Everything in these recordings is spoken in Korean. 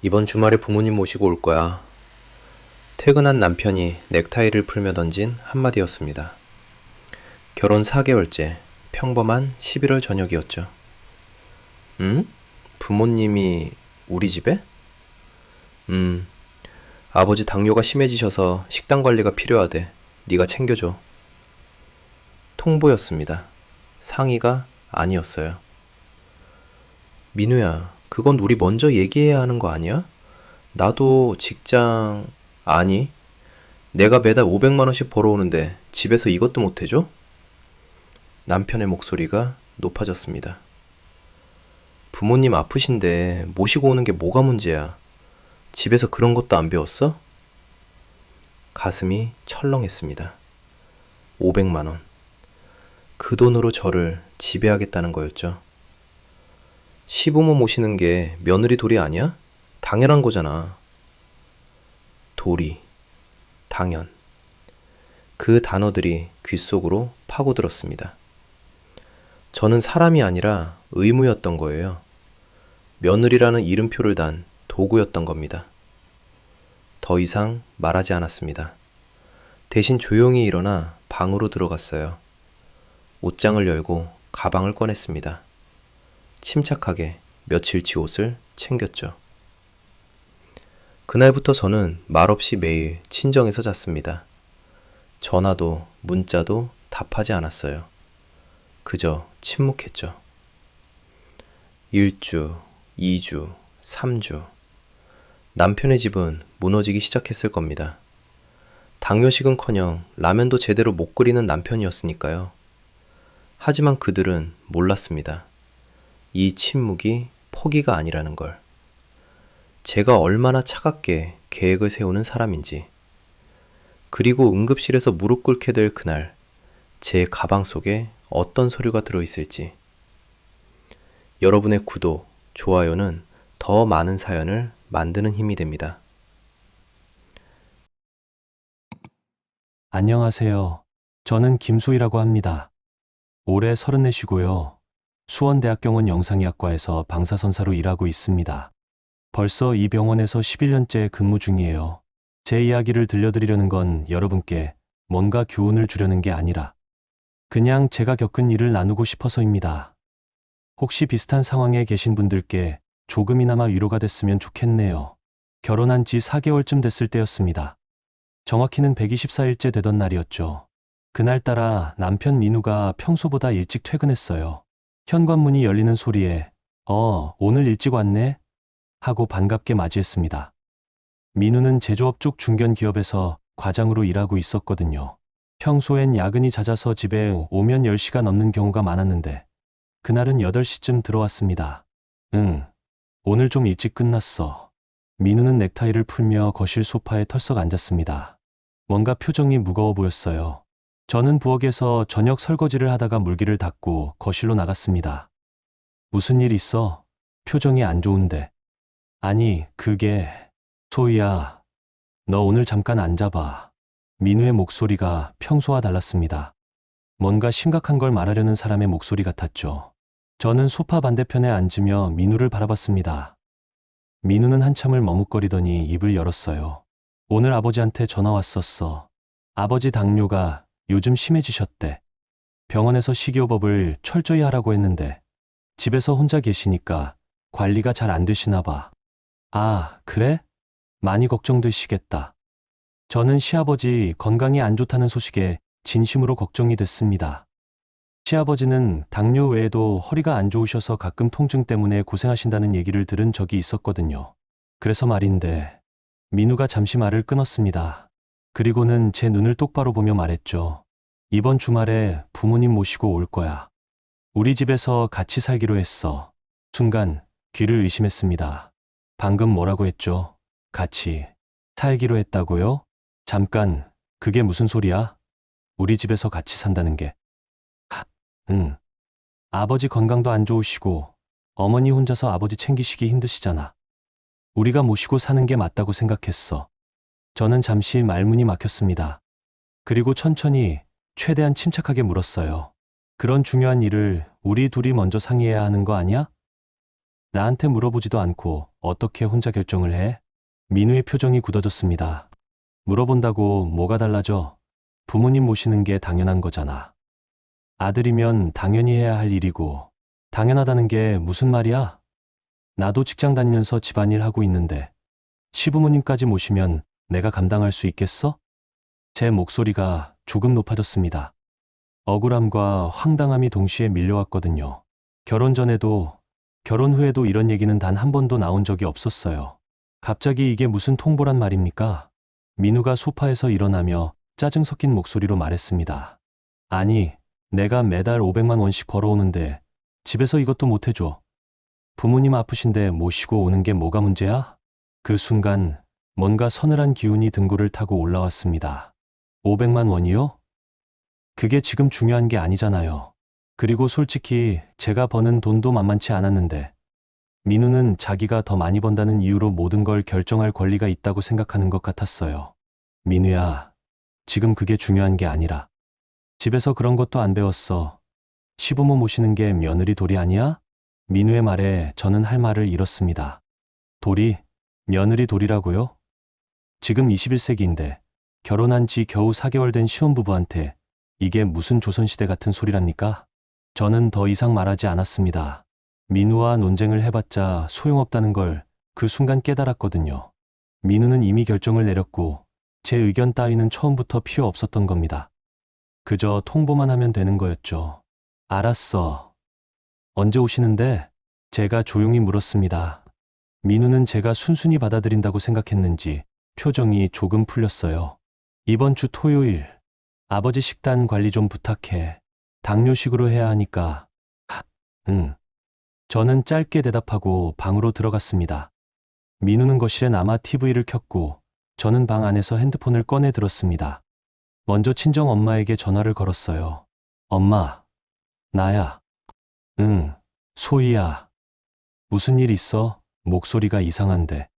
이번 주말에 부모님 모시고 올 거야. 퇴근한 남편이 넥타이를 풀며 던진 한마디였습니다. 결혼 4개월째, 평범한 11월 저녁이었죠. 응? 부모님이 우리 집에? 음, 아버지 당뇨가 심해지셔서 식단 관리가 필요하대. 네가 챙겨줘. 통보였습니다. 상의가 아니었어요. 민우야, 그건 우리 먼저 얘기해야 하는 거 아니야? 나도 직장... 아니, 내가 매달 500만 원씩 벌어오는데 집에서 이것도 못 해줘? 남편의 목소리가 높아졌습니다. 부모님 아프신데 모시고 오는 게 뭐가 문제야? 집에서 그런 것도 안 배웠어? 가슴이 철렁했습니다. 500만 원. 그 돈으로 저를 지배하겠다는 거였죠. 시부모 모시는 게 며느리 도리 아니야? 당연한 거잖아. 도리, 당연. 그 단어들이 귓속으로 파고들었습니다. 저는 사람이 아니라 의무였던 거예요. 며느리라는 이름표를 단 도구였던 겁니다. 더 이상 말하지 않았습니다. 대신 조용히 일어나 방으로 들어갔어요. 옷장을 열고 가방을 꺼냈습니다. 침착하게 며칠치 옷을 챙겼죠. 그날부터 저는 말없이 매일 친정에서 잤습니다. 전화도 문자도 답하지 않았어요. 그저 침묵했죠. 1주, 2주, 3주. 남편의 집은 무너지기 시작했을 겁니다. 당뇨식은커녕 라면도 제대로 못 끓이는 남편이었으니까요. 하지만 그들은 몰랐습니다. 이 침묵이 포기가 아니라는 걸. 제가 얼마나 차갑게 계획을 세우는 사람인지. 그리고 응급실에서 무릎 꿇게 될 그날, 제 가방 속에 어떤 서류가 들어있을지. 여러분의 구독, 좋아요는 더 많은 사연을 만드는 힘이 됩니다. 안녕하세요. 저는 김소희라고 합니다. 올해 34이고요. 수원대학병원 영상의학과에서 방사선사로 일하고 있습니다. 벌써 이 병원에서 11년째 근무 중이에요. 제 이야기를 들려드리려는 건 여러분께 뭔가 교훈을 주려는 게 아니라 그냥 제가 겪은 일을 나누고 싶어서입니다. 혹시 비슷한 상황에 계신 분들께 조금이나마 위로가 됐으면 좋겠네요. 결혼한 지 4개월쯤 됐을 때였습니다. 정확히는 124일째 되던 날이었죠. 그날따라 남편 민우가 평소보다 일찍 퇴근했어요. 현관문이 열리는 소리에 오늘 일찍 왔네? 하고 반갑게 맞이했습니다. 민우는 제조업 쪽 중견 기업에서 과장으로 일하고 있었거든요. 평소엔 야근이 잦아서 집에 오면 10시가 넘는 경우가 많았는데 그날은 8시쯤 들어왔습니다. 응, 오늘 좀 일찍 끝났어. 민우는 넥타이를 풀며 거실 소파에 털썩 앉았습니다. 뭔가 표정이 무거워 보였어요. 저는 부엌에서 저녁 설거지를 하다가 물기를 닦고 거실로 나갔습니다. 무슨 일 있어? 표정이 안 좋은데. 아니, 그게... 소희야, 너 오늘 잠깐 앉아봐. 민우의 목소리가 평소와 달랐습니다. 뭔가 심각한 걸 말하려는 사람의 목소리 같았죠. 저는 소파 반대편에 앉으며 민우를 바라봤습니다. 민우는 한참을 머뭇거리더니 입을 열었어요. 오늘 아버지한테 전화 왔었어. 아버지 당뇨가 요즘 심해지셨대. 병원에서 식이요법을 철저히 하라고 했는데 집에서 혼자 계시니까 관리가 잘 안 되시나 봐. 아, 그래? 많이 걱정되시겠다. 저는 시아버지 건강이 안 좋다는 소식에 진심으로 걱정이 됐습니다. 시아버지는 당뇨 외에도 허리가 안 좋으셔서 가끔 통증 때문에 고생하신다는 얘기를 들은 적이 있었거든요. 그래서 말인데, 민우가 잠시 말을 끊었습니다. 그리고는 제 눈을 똑바로 보며 말했죠. 이번 주말에 부모님 모시고 올 거야. 우리 집에서 같이 살기로 했어. 순간 귀를 의심했습니다. 방금 뭐라고 했죠? 같이 살기로 했다고요? 잠깐, 그게 무슨 소리야? 우리 집에서 같이 산다는 게. 응. 아버지 건강도 안 좋으시고 어머니 혼자서 아버지 챙기시기 힘드시잖아. 우리가 모시고 사는 게 맞다고 생각했어. 저는 잠시 말문이 막혔습니다. 그리고 천천히 최대한 침착하게 물었어요. 그런 중요한 일을 우리 둘이 먼저 상의해야 하는 거 아니야? 나한테 물어보지도 않고 어떻게 혼자 결정을 해? 민우의 표정이 굳어졌습니다. 물어본다고 뭐가 달라져? 부모님 모시는 게 당연한 거잖아. 아들이면 당연히 해야 할 일이고, 당연하다는 게 무슨 말이야? 나도 직장 다니면서 집안일 하고 있는데, 시부모님까지 모시면 내가 감당할 수 있겠어? 제 목소리가 조금 높아졌습니다. 억울함과 황당함이 동시에 밀려왔거든요. 결혼 전에도, 결혼 후에도 이런 얘기는 단 한 번도 나온 적이 없었어요. 갑자기 이게 무슨 통보란 말입니까? 민우가 소파에서 일어나며 짜증 섞인 목소리로 말했습니다. 아니, 내가 매달 500만 원씩 걸어오는데 집에서 이것도 못 해줘. 부모님 아프신데 모시고 오는 게 뭐가 문제야? 그 순간 뭔가 서늘한 기운이 등골을 타고 올라왔습니다. 500만 원이요? 그게 지금 중요한 게 아니잖아요. 그리고 솔직히 제가 버는 돈도 만만치 않았는데 민우는 자기가 더 많이 번다는 이유로 모든 걸 결정할 권리가 있다고 생각하는 것 같았어요. 민우야, 지금 그게 중요한 게 아니라 집에서 그런 것도 안 배웠어. 시부모 모시는 게 며느리 도리 아니야? 민우의 말에 저는 할 말을 잃었습니다. 도리? 며느리 도리라고요? 지금 21세기인데 결혼한 지 겨우 4개월 된 시혼부부한테 이게 무슨 조선시대 같은 소리랍니까? 저는 더 이상 말하지 않았습니다. 민우와 논쟁을 해봤자 소용없다는 걸 그 순간 깨달았거든요. 민우는 이미 결정을 내렸고 제 의견 따위는 처음부터 필요 없었던 겁니다. 그저 통보만 하면 되는 거였죠. 알았어. 언제 오시는데? 제가 조용히 물었습니다. 민우는 제가 순순히 받아들인다고 생각했는지 표정이 조금 풀렸어요. 이번 주 토요일, 아버지 식단 관리 좀 부탁해. 당뇨식으로 해야 하니까. 응. 저는 짧게 대답하고 방으로 들어갔습니다. 민우는 거실에 남아 TV를 켰고 저는 방 안에서 핸드폰을 꺼내 들었습니다. 먼저 친정 엄마에게 전화를 걸었어요. 엄마, 나야. 응, 소희야. 무슨 일 있어? 목소리가 이상한데.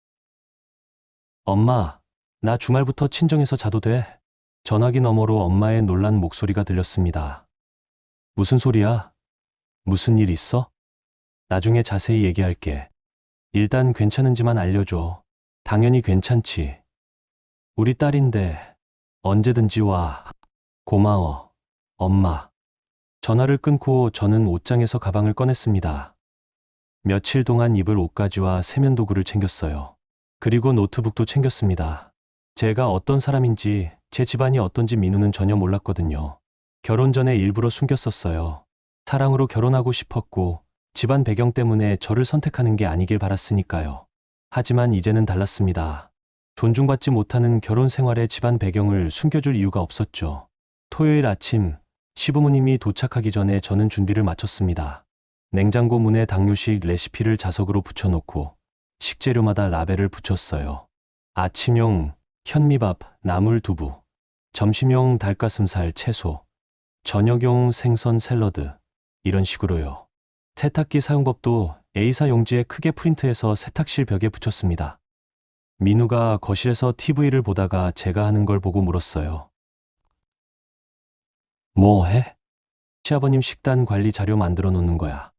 엄마, 나 주말부터 친정에서 자도 돼? 전화기 너머로 엄마의 놀란 목소리가 들렸습니다. 무슨 소리야? 무슨 일 있어? 나중에 자세히 얘기할게. 일단 괜찮은지만 알려줘. 당연히 괜찮지. 우리 딸인데 언제든지 와. 고마워, 엄마. 전화를 끊고 저는 옷장에서 가방을 꺼냈습니다. 며칠 동안 입을 옷가지와 세면도구를 챙겼어요. 그리고 노트북도 챙겼습니다. 제가 어떤 사람인지, 제 집안이 어떤지 민우는 전혀 몰랐거든요. 결혼 전에 일부러 숨겼었어요. 사랑으로 결혼하고 싶었고 집안 배경 때문에 저를 선택하는 게 아니길 바랐으니까요. 하지만 이제는 달랐습니다. 존중받지 못하는 결혼 생활의 집안 배경을 숨겨줄 이유가 없었죠. 토요일 아침, 시부모님이 도착하기 전에 저는 준비를 마쳤습니다. 냉장고 문에 당뇨식 레시피를 자석으로 붙여놓고 식재료마다 라벨을 붙였어요. 아침용 현미밥, 나물두부, 점심용 닭가슴살, 채소, 저녁용 생선 샐러드, 이런 식으로요. 세탁기 사용법도 A사 용지에 크게 프린트해서 세탁실 벽에 붙였습니다. 민우가 거실에서 TV를 보다가 제가 하는 걸 보고 물었어요. 뭐 해? 시아버님 식단 관리 자료 만들어 놓는 거야.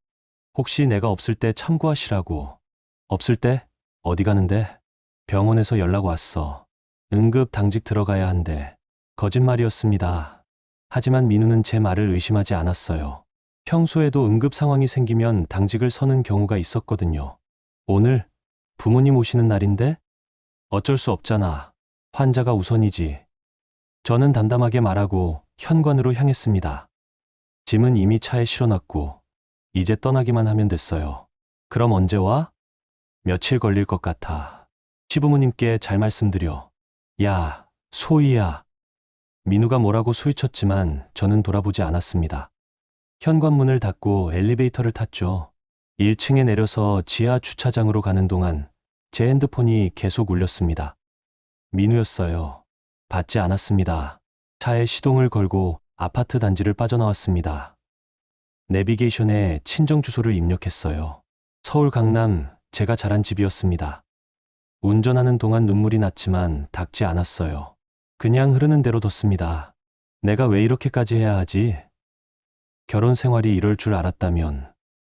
혹시 내가 없을 때 참고하시라고. 없을 때? 어디 가는데? 병원에서 연락 왔어. 응급 당직 들어가야 한대. 거짓말이었습니다. 하지만 민우는 제 말을 의심하지 않았어요. 평소에도 응급 상황이 생기면 당직을 서는 경우가 있었거든요. 오늘 부모님 오시는 날인데? 어쩔 수 없잖아. 환자가 우선이지. 저는 담담하게 말하고 현관으로 향했습니다. 짐은 이미 차에 실어놨고 이제 떠나기만 하면 됐어요. 그럼 언제 와? 며칠 걸릴 것 같아. 시부모님께 잘 말씀드려. 야, 소희야. 민우가 뭐라고 소리쳤지만 저는 돌아보지 않았습니다. 현관문을 닫고 엘리베이터를 탔죠. 1층에 내려서 지하 주차장으로 가는 동안 제 핸드폰이 계속 울렸습니다. 민우였어요. 받지 않았습니다. 차에 시동을 걸고 아파트 단지를 빠져나왔습니다. 내비게이션에 친정 주소를 입력했어요. 서울 강남, 제가 자란 집이었습니다. 운전하는 동안 눈물이 났지만 닦지 않았어요. 그냥 흐르는 대로 뒀습니다. 내가 왜 이렇게까지 해야 하지? 결혼 생활이 이럴 줄 알았다면,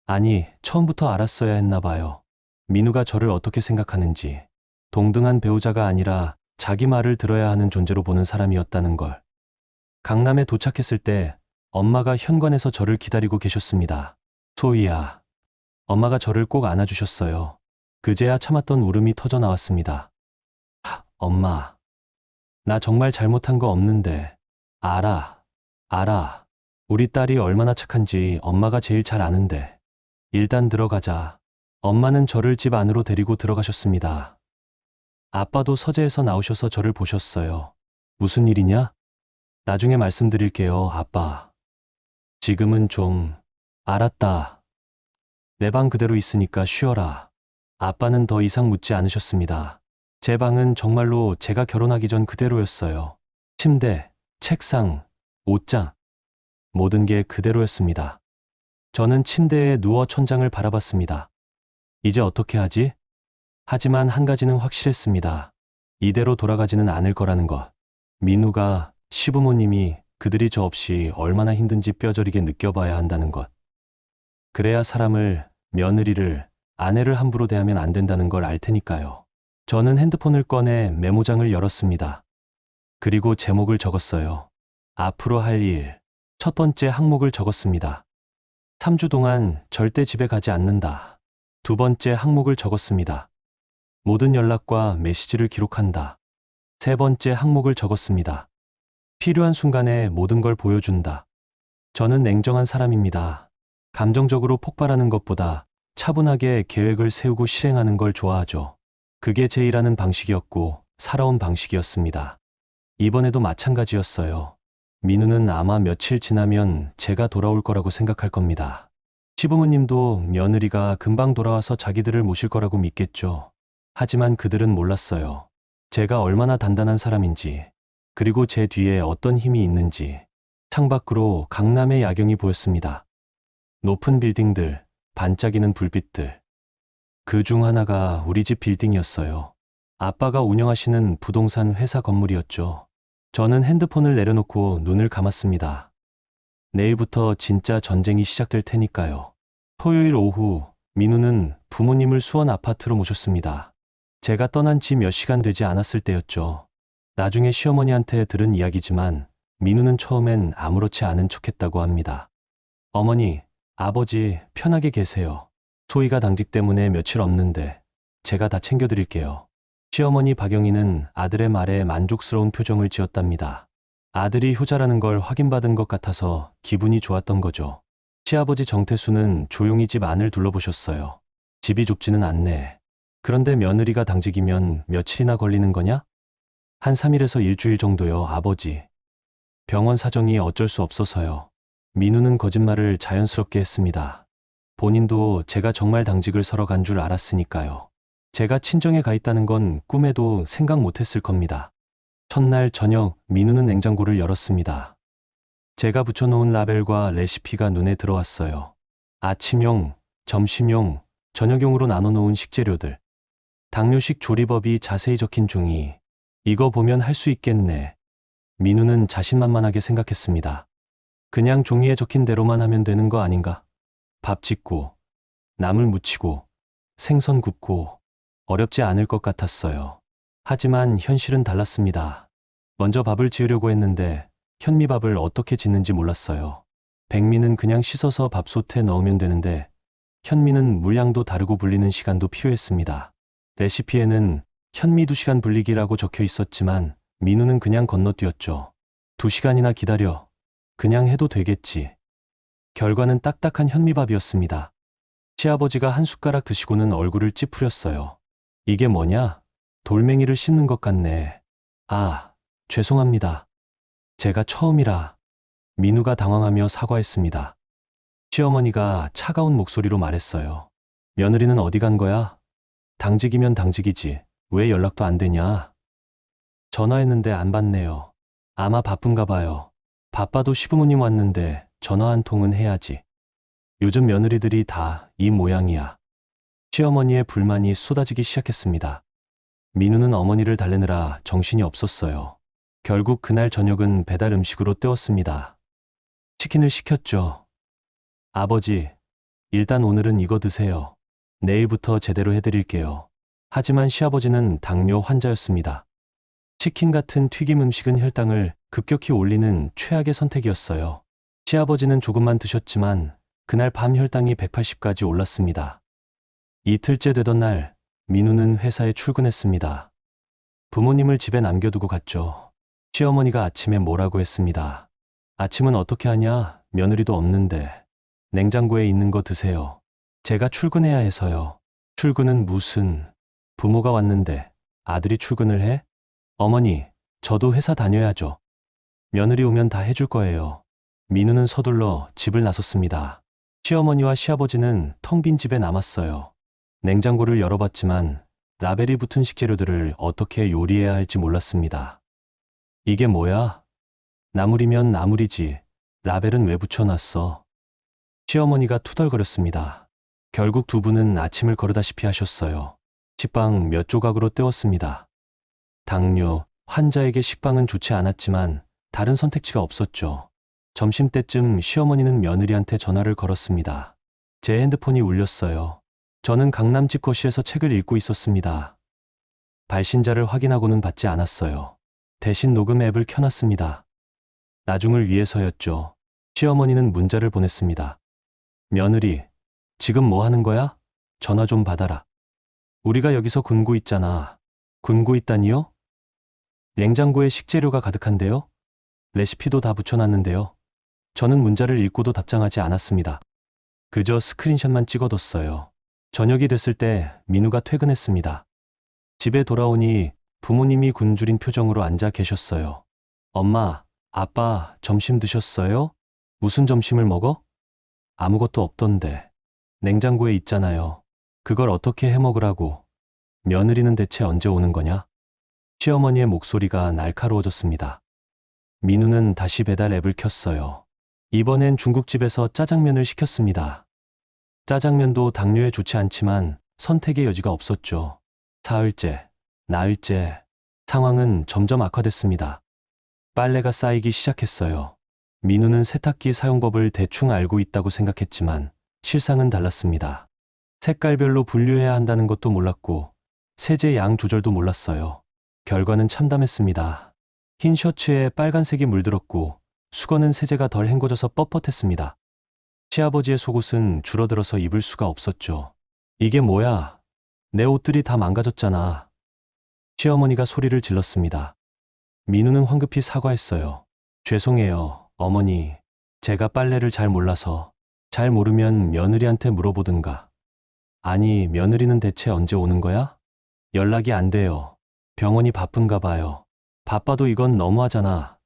아니, 처음부터 알았어야 했나 봐요. 민우가 저를 어떻게 생각하는지, 동등한 배우자가 아니라 자기 말을 들어야 하는 존재로 보는 사람이었다는 걸. 강남에 도착했을 때 엄마가 현관에서 저를 기다리고 계셨습니다. 소희야. 엄마가 저를 꼭 안아주셨어요. 그제야 참았던 울음이 터져 나왔습니다. 엄마. 나 정말 잘못한 거 없는데. 알아. 우리 딸이 얼마나 착한지 엄마가 제일 잘 아는데. 일단 들어가자. 엄마는 저를 집 안으로 데리고 들어가셨습니다. 아빠도 서재에서 나오셔서 저를 보셨어요. 무슨 일이냐? 나중에 말씀드릴게요, 아빠. 지금은 좀, 알았다. 내 방 그대로 있으니까 쉬어라. 아빠는 더 이상 묻지 않으셨습니다. 제 방은 정말로 제가 결혼하기 전 그대로였어요. 침대, 책상, 옷장, 모든 게 그대로였습니다. 저는 침대에 누워 천장을 바라봤습니다. 이제 어떻게 하지? 하지만 한 가지는 확실했습니다. 이대로 돌아가지는 않을 거라는 것. 민우가, 시부모님이 그들이 저 없이 얼마나 힘든지 뼈저리게 느껴봐야 한다는 것. 그래야 사람을, 며느리를, 아내를 함부로 대하면 안 된다는 걸 알 테니까요. 저는 핸드폰을 꺼내 메모장을 열었습니다. 그리고 제목을 적었어요. 앞으로 할 일. 첫 번째 항목을 적었습니다. 3주 동안 절대 집에 가지 않는다. 두 번째 항목을 적었습니다. 모든 연락과 메시지를 기록한다. 세 번째 항목을 적었습니다. 필요한 순간에 모든 걸 보여준다. 저는 냉정한 사람입니다. 감정적으로 폭발하는 것보다 차분하게 계획을 세우고 실행하는 걸 좋아하죠. 그게 제 일하는 방식이었고 살아온 방식이었습니다. 이번에도 마찬가지였어요. 민우는 아마 며칠 지나면 제가 돌아올 거라고 생각할 겁니다. 시부모님도 며느리가 금방 돌아와서 자기들을 모실 거라고 믿겠죠. 하지만 그들은 몰랐어요. 제가 얼마나 단단한 사람인지, 그리고 제 뒤에 어떤 힘이 있는지. 창밖으로 강남의 야경이 보였습니다. 높은 빌딩들, 반짝이는 불빛들. 그 중 하나가 우리 집 빌딩이었어요. 아빠가 운영하시는 부동산 회사 건물이었죠. 저는 핸드폰을 내려놓고 눈을 감았습니다. 내일부터 진짜 전쟁이 시작될 테니까요. 토요일 오후, 민우는 부모님을 수원 아파트로 모셨습니다. 제가 떠난 지 몇 시간 되지 않았을 때였죠. 나중에 시어머니한테 들은 이야기지만 민우는 처음엔 아무렇지 않은 척했다고 합니다. 어머니, 아버지 편하게 계세요. 소희가 당직 때문에 며칠 없는데 제가 다 챙겨드릴게요. 시어머니 박영희는 아들의 말에 만족스러운 표정을 지었답니다. 아들이 효자라는 걸 확인받은 것 같아서 기분이 좋았던 거죠. 시아버지 정태수는 조용히 집 안을 둘러보셨어요. 집이 좁지는 않네. 그런데 며느리가 당직이면 며칠이나 걸리는 거냐? 한 3일에서 일주일 정도요, 아버지. 병원 사정이 어쩔 수 없어서요. 민우는 거짓말을 자연스럽게 했습니다. 본인도 제가 정말 당직을 서러 간 줄 알았으니까요. 제가 친정에 가 있다는 건 꿈에도 생각 못했을 겁니다. 첫날 저녁 민우는 냉장고를 열었습니다. 제가 붙여놓은 라벨과 레시피가 눈에 들어왔어요. 아침용, 점심용, 저녁용으로 나눠놓은 식재료들. 당뇨식 조리법이 자세히 적힌 종이. 이거 보면 할 수 있겠네. 민우는 자신만만하게 생각했습니다. 그냥 종이에 적힌 대로만 하면 되는 거 아닌가? 밥 짓고, 나물 무치고, 생선 굽고, 어렵지 않을 것 같았어요. 하지만 현실은 달랐습니다. 먼저 밥을 지으려고 했는데 현미밥을 어떻게 짓는지 몰랐어요. 백미는 그냥 씻어서 밥솥에 넣으면 되는데 현미는 물량도 다르고 불리는 시간도 필요했습니다. 레시피에는 현미 2시간 불리기라고 적혀 있었지만 민우는 그냥 건너뛰었죠. 2시간이나 기다려. 그냥 해도 되겠지. 결과는 딱딱한 현미밥이었습니다. 시아버지가 한 숟가락 드시고는 얼굴을 찌푸렸어요. 이게 뭐냐? 돌멩이를 씹는 것 같네. 아, 죄송합니다. 제가 처음이라. 민우가 당황하며 사과했습니다. 시어머니가 차가운 목소리로 말했어요. 며느리는 어디 간 거야? 당직이면 당직이지. 왜 연락도 안 되냐? 전화했는데 안 받네요. 아마 바쁜가 봐요. 바빠도 시부모님 왔는데 전화 한 통은 해야지. 요즘 며느리들이 다 이 모양이야. 시어머니의 불만이 쏟아지기 시작했습니다. 민우는 어머니를 달래느라 정신이 없었어요. 결국 그날 저녁은 배달 음식으로 때웠습니다. 치킨을 시켰죠. 아버지, 일단 오늘은 이거 드세요. 내일부터 제대로 해드릴게요. 하지만 시아버지는 당뇨 환자였습니다. 치킨 같은 튀김 음식은 혈당을 급격히 올리는 최악의 선택이었어요. 시아버지는 조금만 드셨지만 그날 밤 혈당이 180까지 올랐습니다. 이틀째 되던 날, 민우는 회사에 출근했습니다. 부모님을 집에 남겨두고 갔죠. 시어머니가 아침에 뭐라고 했습니다. 아침은 어떻게 하냐? 며느리도 없는데. 냉장고에 있는 거 드세요. 제가 출근해야 해서요. 출근은 무슨, 부모가 왔는데 아들이 출근을 해? 어머니, 저도 회사 다녀야죠. 며느리 오면 다 해줄 거예요. 민우는 서둘러 집을 나섰습니다. 시어머니와 시아버지는 텅 빈 집에 남았어요. 냉장고를 열어봤지만 라벨이 붙은 식재료들을 어떻게 요리해야 할지 몰랐습니다. 이게 뭐야? 나물이면 나물이지. 라벨은 왜 붙여놨어? 시어머니가 투덜거렸습니다. 결국 두 분은 아침을 거르다시피 하셨어요. 식빵 몇 조각으로 때웠습니다. 당뇨 환자에게 식빵은 좋지 않았지만 다른 선택지가 없었죠. 점심때쯤 시어머니는 며느리한테 전화를 걸었습니다. 제 핸드폰이 울렸어요. 저는 강남 집거시에서 책을 읽고 있었습니다. 발신자를 확인하고는 받지 않았어요. 대신 녹음 앱을 켜놨습니다. 나중을 위해서였죠. 시어머니는 문자를 보냈습니다. 며느리, 지금 뭐 하는 거야? 전화 좀 받아라. 우리가 여기서 굶고 있잖아. 굶고 있다니요? 냉장고에 식재료가 가득한데요? 레시피도 다 붙여놨는데요. 저는 문자를 읽고도 답장하지 않았습니다. 그저 스크린샷만 찍어뒀어요. 저녁이 됐을 때 민우가 퇴근했습니다. 집에 돌아오니 부모님이 굶주린 표정으로 앉아 계셨어요. 엄마, 아빠, 점심 드셨어요? 무슨 점심을 먹어? 아무것도 없던데. 냉장고에 있잖아요. 그걸 어떻게 해 먹으라고. 며느리는 대체 언제 오는 거냐? 시어머니의 목소리가 날카로워졌습니다. 민우는 다시 배달 앱을 켰어요. 이번엔 중국집에서 짜장면을 시켰습니다. 짜장면도 당뇨에 좋지 않지만 선택의 여지가 없었죠. 사흘째, 나흘째, 상황은 점점 악화됐습니다. 빨래가 쌓이기 시작했어요. 민우는 세탁기 사용법을 대충 알고 있다고 생각했지만 실상은 달랐습니다. 색깔별로 분류해야 한다는 것도 몰랐고 세제 양 조절도 몰랐어요. 결과는 참담했습니다. 흰 셔츠에 빨간색이 물들었고 수건은 세제가 덜 헹궈져서 뻣뻣했습니다. 시아버지의 속옷은 줄어들어서 입을 수가 없었죠. 이게 뭐야? 내 옷들이 다 망가졌잖아. 시어머니가 소리를 질렀습니다. 민우는 황급히 사과했어요. 죄송해요, 어머니. 제가 빨래를 잘 몰라서. 잘 모르면 며느리한테 물어보든가. 아니, 며느리는 대체 언제 오는 거야? 연락이 안 돼요. 병원이 바쁜가 봐요. 바빠도 이건 너무하잖아.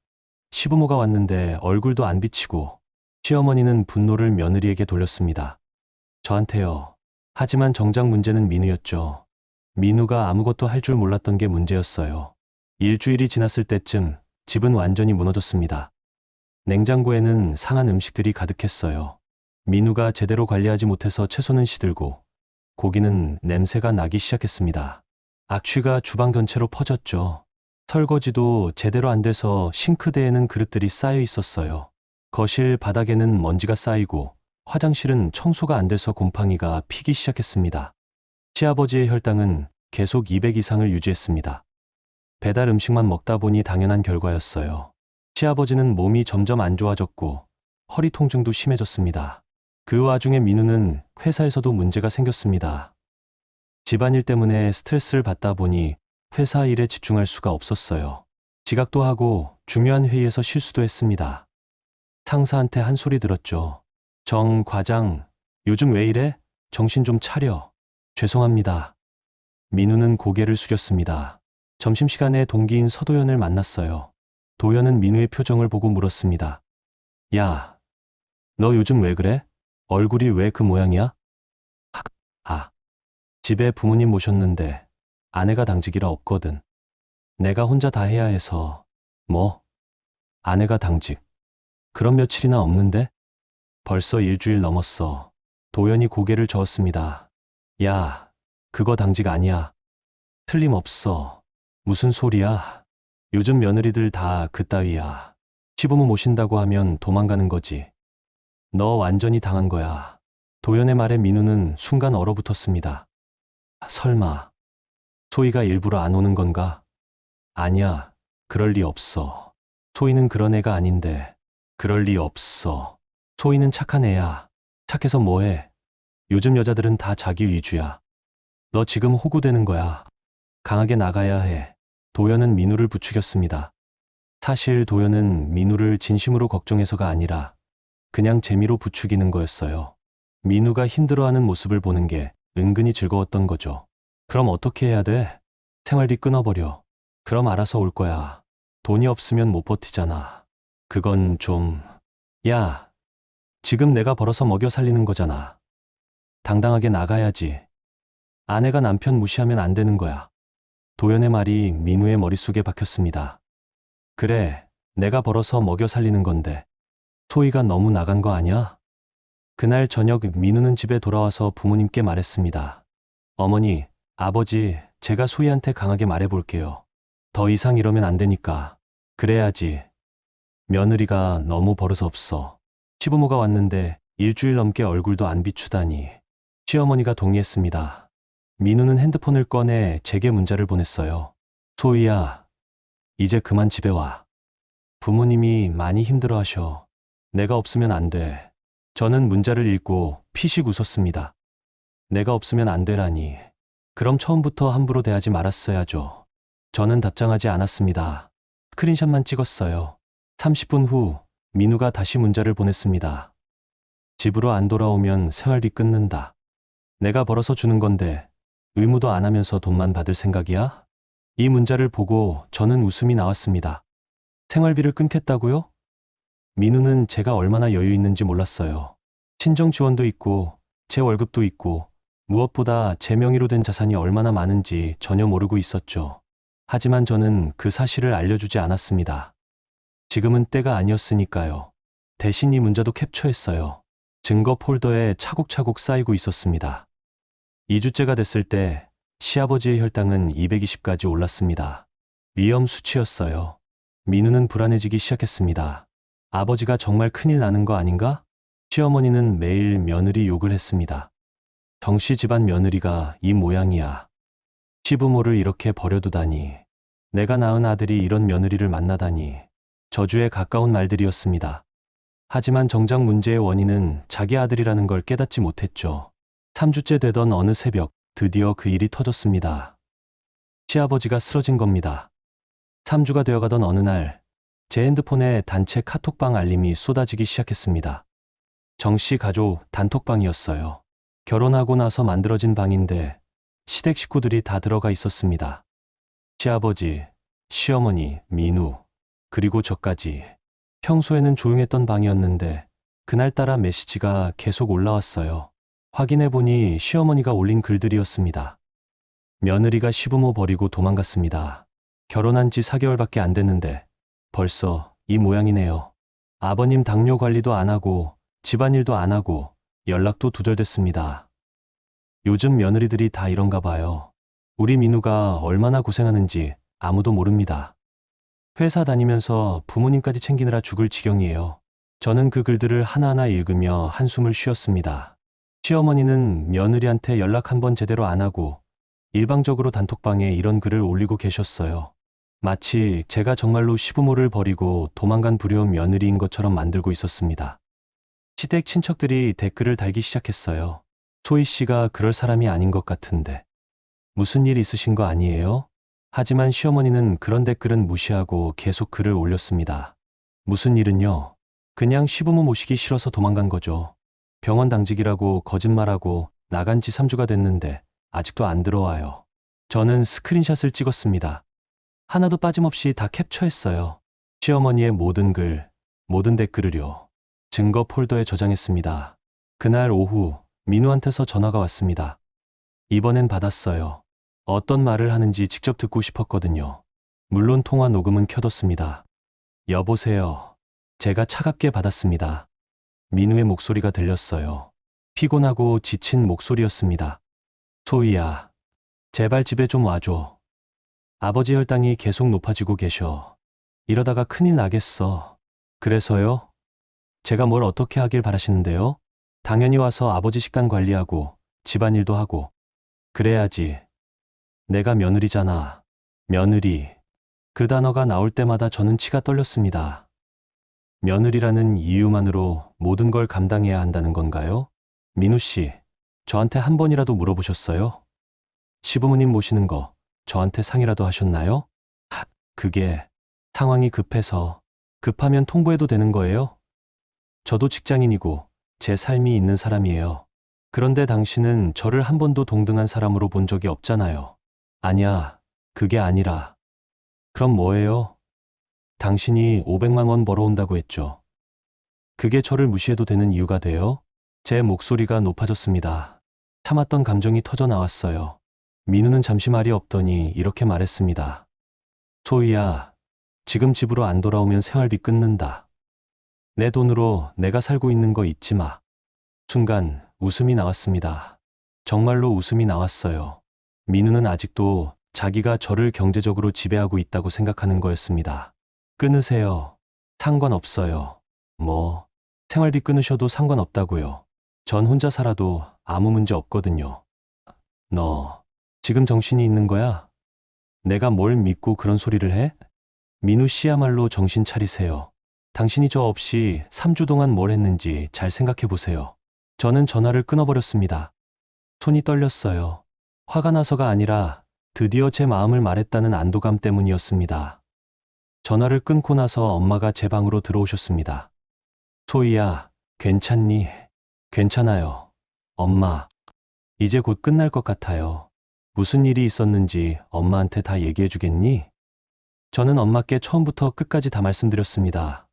시부모가 왔는데 얼굴도 안 비치고. 시어머니는 분노를 며느리에게 돌렸습니다. 저한테요. 하지만 정작 문제는 민우였죠. 민우가 아무것도 할 줄 몰랐던 게 문제였어요. 일주일이 지났을 때쯤 집은 완전히 무너졌습니다. 냉장고에는 상한 음식들이 가득했어요. 민우가 제대로 관리하지 못해서 채소는 시들고 고기는 냄새가 나기 시작했습니다. 악취가 주방 전체로 퍼졌죠. 설거지도 제대로 안 돼서 싱크대에는 그릇들이 쌓여 있었어요. 거실 바닥에는 먼지가 쌓이고 화장실은 청소가 안 돼서 곰팡이가 피기 시작했습니다. 시아버지의 혈당은 계속 200 이상을 유지했습니다. 배달 음식만 먹다 보니 당연한 결과였어요. 시아버지는 몸이 점점 안 좋아졌고 허리 통증도 심해졌습니다. 그 와중에 민우는 회사에서도 문제가 생겼습니다. 집안일 때문에 스트레스를 받다 보니 회사 일에 집중할 수가 없었어요. 지각도 하고 중요한 회의에서 실수도 했습니다. 상사한테 한 소리 들었죠. 정 과장, 요즘 왜 이래? 정신 좀 차려. 죄송합니다. 민우는 고개를 숙였습니다. 점심시간에 동기인 서도연을 만났어요. 도연은 민우의 표정을 보고 물었습니다. 야, 너 요즘 왜 그래? 얼굴이 왜 그 모양이야? 집에 부모님 모셨는데 아내가 당직이라 없거든. 내가 혼자 다 해야 해서. 뭐? 아내가 당직. 그럼 며칠이나 없는데? 벌써 일주일 넘었어. 도연이 고개를 저었습니다. 야, 그거 당직 아니야. 틀림없어. 무슨 소리야? 요즘 며느리들 다 그따위야. 시부모 모신다고 하면 도망가는 거지. 너 완전히 당한 거야. 도연의 말에 민우는 순간 얼어붙었습니다. 설마, 소희가 일부러 안 오는 건가? 아니야, 그럴 리 없어. 소희는 그런 애가 아닌데. 그럴 리 없어. 소희는 착한 애야. 착해서 뭐해? 요즘 여자들은 다 자기 위주야. 너 지금 호구되는 거야. 강하게 나가야 해. 도연은 민우를 부추겼습니다. 사실 도연은 민우를 진심으로 걱정해서가 아니라 그냥 재미로 부추기는 거였어요. 민우가 힘들어하는 모습을 보는 게 은근히 즐거웠던 거죠. 그럼 어떻게 해야 돼? 생활비 끊어버려. 그럼 알아서 올 거야. 돈이 없으면 못 버티잖아. 그건 좀... 야, 지금 내가 벌어서 먹여 살리는 거잖아. 당당하게 나가야지. 아내가 남편 무시하면 안 되는 거야. 도연의 말이 민우의 머릿속에 박혔습니다. 그래, 내가 벌어서 먹여 살리는 건데. 소희가 너무 나간 거 아니야? 그날 저녁 민우는 집에 돌아와서 부모님께 말했습니다. 어머니, 아버지, 제가 소희한테 강하게 말해볼게요. 더 이상 이러면 안 되니까. 그래야지. 며느리가 너무 버릇없어. 시부모가 왔는데 일주일 넘게 얼굴도 안 비추다니. 시어머니가 동의했습니다. 민우는 핸드폰을 꺼내 제게 문자를 보냈어요. 소희야, 이제 그만 집에 와. 부모님이 많이 힘들어하셔. 내가 없으면 안 돼. 저는 문자를 읽고 피식 웃었습니다. 내가 없으면 안 되라니. 그럼 처음부터 함부로 대하지 말았어야죠. 저는 답장하지 않았습니다. 스크린샷만 찍었어요. 30분 후 민우가 다시 문자를 보냈습니다. 집으로 안 돌아오면 생활비 끊는다. 내가 벌어서 주는 건데 의무도 안 하면서 돈만 받을 생각이야? 이 문자를 보고 저는 웃음이 나왔습니다. 생활비를 끊겠다고요? 민우는 제가 얼마나 여유 있는지 몰랐어요. 친정 지원도 있고 제 월급도 있고 무엇보다 제 명의로 된 자산이 얼마나 많은지 전혀 모르고 있었죠. 하지만 저는 그 사실을 알려주지 않았습니다. 지금은 때가 아니었으니까요. 대신 이 문자도 캡처했어요. 증거 폴더에 차곡차곡 쌓이고 있었습니다. 2주째가 됐을 때 시아버지의 혈당은 220까지 올랐습니다. 위험 수치였어요. 민우는 불안해지기 시작했습니다. 아버지가 정말 큰일 나는 거 아닌가? 시어머니는 매일 며느리 욕을 했습니다. 정씨 집안 며느리가 이 모양이야. 시부모를 이렇게 버려두다니. 내가 낳은 아들이 이런 며느리를 만나다니. 저주에 가까운 말들이었습니다. 하지만 정작 문제의 원인은 자기 아들이라는 걸 깨닫지 못했죠. 3주째 되던 어느 새벽 드디어 그 일이 터졌습니다. 시아버지가 쓰러진 겁니다. 3주가 되어가던 어느 날 제 핸드폰에 단체 카톡방 알림이 쏟아지기 시작했습니다. 정씨 가족 단톡방이었어요. 결혼하고 나서 만들어진 방인데 시댁 식구들이 다 들어가 있었습니다. 시아버지, 시어머니, 민우, 그리고 저까지. 평소에는 조용했던 방이었는데 그날따라 메시지가 계속 올라왔어요. 확인해보니 시어머니가 올린 글들이었습니다. 며느리가 시부모 버리고 도망갔습니다. 결혼한 지 4개월밖에 안 됐는데 벌써 이 모양이네요. 아버님 당뇨 관리도 안 하고 집안일도 안 하고 연락도 두절됐습니다. 요즘 며느리들이 다 이런가 봐요. 우리 민우가 얼마나 고생하는지 아무도 모릅니다. 회사 다니면서 부모님까지 챙기느라 죽을 지경이에요. 저는 그 글들을 하나하나 읽으며 한숨을 쉬었습니다. 시어머니는 며느리한테 연락 한 번 제대로 안 하고 일방적으로 단톡방에 이런 글을 올리고 계셨어요. 마치 제가 정말로 시부모를 버리고 도망간 불효 며느리인 것처럼 만들고 있었습니다. 시댁 친척들이 댓글을 달기 시작했어요. 소희 씨가 그럴 사람이 아닌 것 같은데. 무슨 일 있으신 거 아니에요? 하지만 시어머니는 그런 댓글은 무시하고 계속 글을 올렸습니다. 무슨 일은요? 그냥 시부모 모시기 싫어서 도망간 거죠. 병원 당직이라고 거짓말하고 나간 지 3주가 됐는데 아직도 안 들어와요. 저는 스크린샷을 찍었습니다. 하나도 빠짐없이 다 캡처했어요. 시어머니의 모든 글, 모든 댓글을요. 증거 폴더에 저장했습니다. 그날 오후 민우한테서 전화가 왔습니다. 이번엔 받았어요. 어떤 말을 하는지 직접 듣고 싶었거든요. 물론 통화 녹음은 켜뒀습니다. 여보세요. 제가 차갑게 받았습니다. 민우의 목소리가 들렸어요. 피곤하고 지친 목소리였습니다. 소희야, 제발 집에 좀 와줘. 아버지 혈당이 계속 높아지고 계셔. 이러다가 큰일 나겠어. 그래서요? 제가 뭘 어떻게 하길 바라시는데요? 당연히 와서 아버지 식단 관리하고 집안일도 하고 그래야지. 내가 며느리잖아. 며느리. 그 단어가 나올 때마다 저는 치가 떨렸습니다. 며느리라는 이유만으로 모든 걸 감당해야 한다는 건가요? 민우 씨, 저한테 한 번이라도 물어보셨어요? 시부모님 모시는 거 저한테 상의라도 하셨나요? 그게 상황이 급해서 급하면 통보해도 되는 거예요? 저도 직장인이고 제 삶이 있는 사람이에요. 그런데 당신은 저를 한 번도 동등한 사람으로 본 적이 없잖아요. 아니야, 그게 아니라. 그럼 뭐예요? 당신이 500만 원 벌어온다고 했죠. 그게 저를 무시해도 되는 이유가 돼요? 제 목소리가 높아졌습니다. 참았던 감정이 터져 나왔어요. 민우는 잠시 말이 없더니 이렇게 말했습니다. 소희야, 지금 집으로 안 돌아오면 생활비 끊는다. 내 돈으로 내가 살고 있는 거 잊지 마. 순간 웃음이 나왔습니다. 정말로 웃음이 나왔어요. 민우는 아직도 자기가 저를 경제적으로 지배하고 있다고 생각하는 거였습니다. 끊으세요. 상관없어요. 뭐, 생활비 끊으셔도 상관없다고요. 전 혼자 살아도 아무 문제 없거든요. 너, 지금 정신이 있는 거야? 내가 뭘 믿고 그런 소리를 해? 민우 씨야말로 정신 차리세요. 당신이 저 없이 3주 동안 뭘 했는지 잘 생각해 보세요. 저는 전화를 끊어버렸습니다. 손이 떨렸어요. 화가 나서가 아니라 드디어 제 마음을 말했다는 안도감 때문이었습니다. 전화를 끊고 나서 엄마가 제 방으로 들어오셨습니다. 소희야, 괜찮니? 괜찮아요. 엄마, 이제 곧 끝날 것 같아요. 무슨 일이 있었는지 엄마한테 다 얘기해 주겠니? 저는 엄마께 처음부터 끝까지 다 말씀드렸습니다.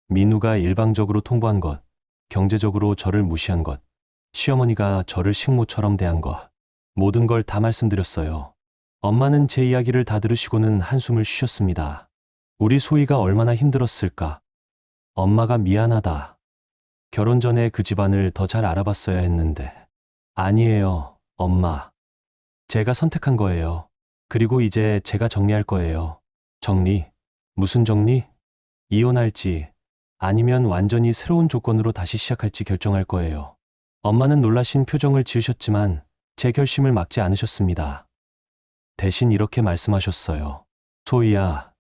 민우가 일방적으로 통보한 것, 경제적으로 저를 무시한 것, 시어머니가 저를 식모처럼 대한 것, 모든 걸 다 말씀드렸어요. 엄마는 제 이야기를 다 들으시고는 한숨을 쉬셨습니다. 우리 소희가 얼마나 힘들었을까? 엄마가 미안하다. 결혼 전에 그 집안을 더 잘 알아봤어야 했는데. 아니에요, 엄마. 제가 선택한 거예요. 그리고 이제 제가 정리할 거예요. 정리? 무슨 정리? 이혼할지, 아니면 완전히 새로운 조건으로 다시 시작할지 결정할 거예요. 엄마는 놀라신 표정을 지으셨지만 제 결심을 막지 않으셨습니다. 대신 이렇게 말씀하셨어요. 소희야,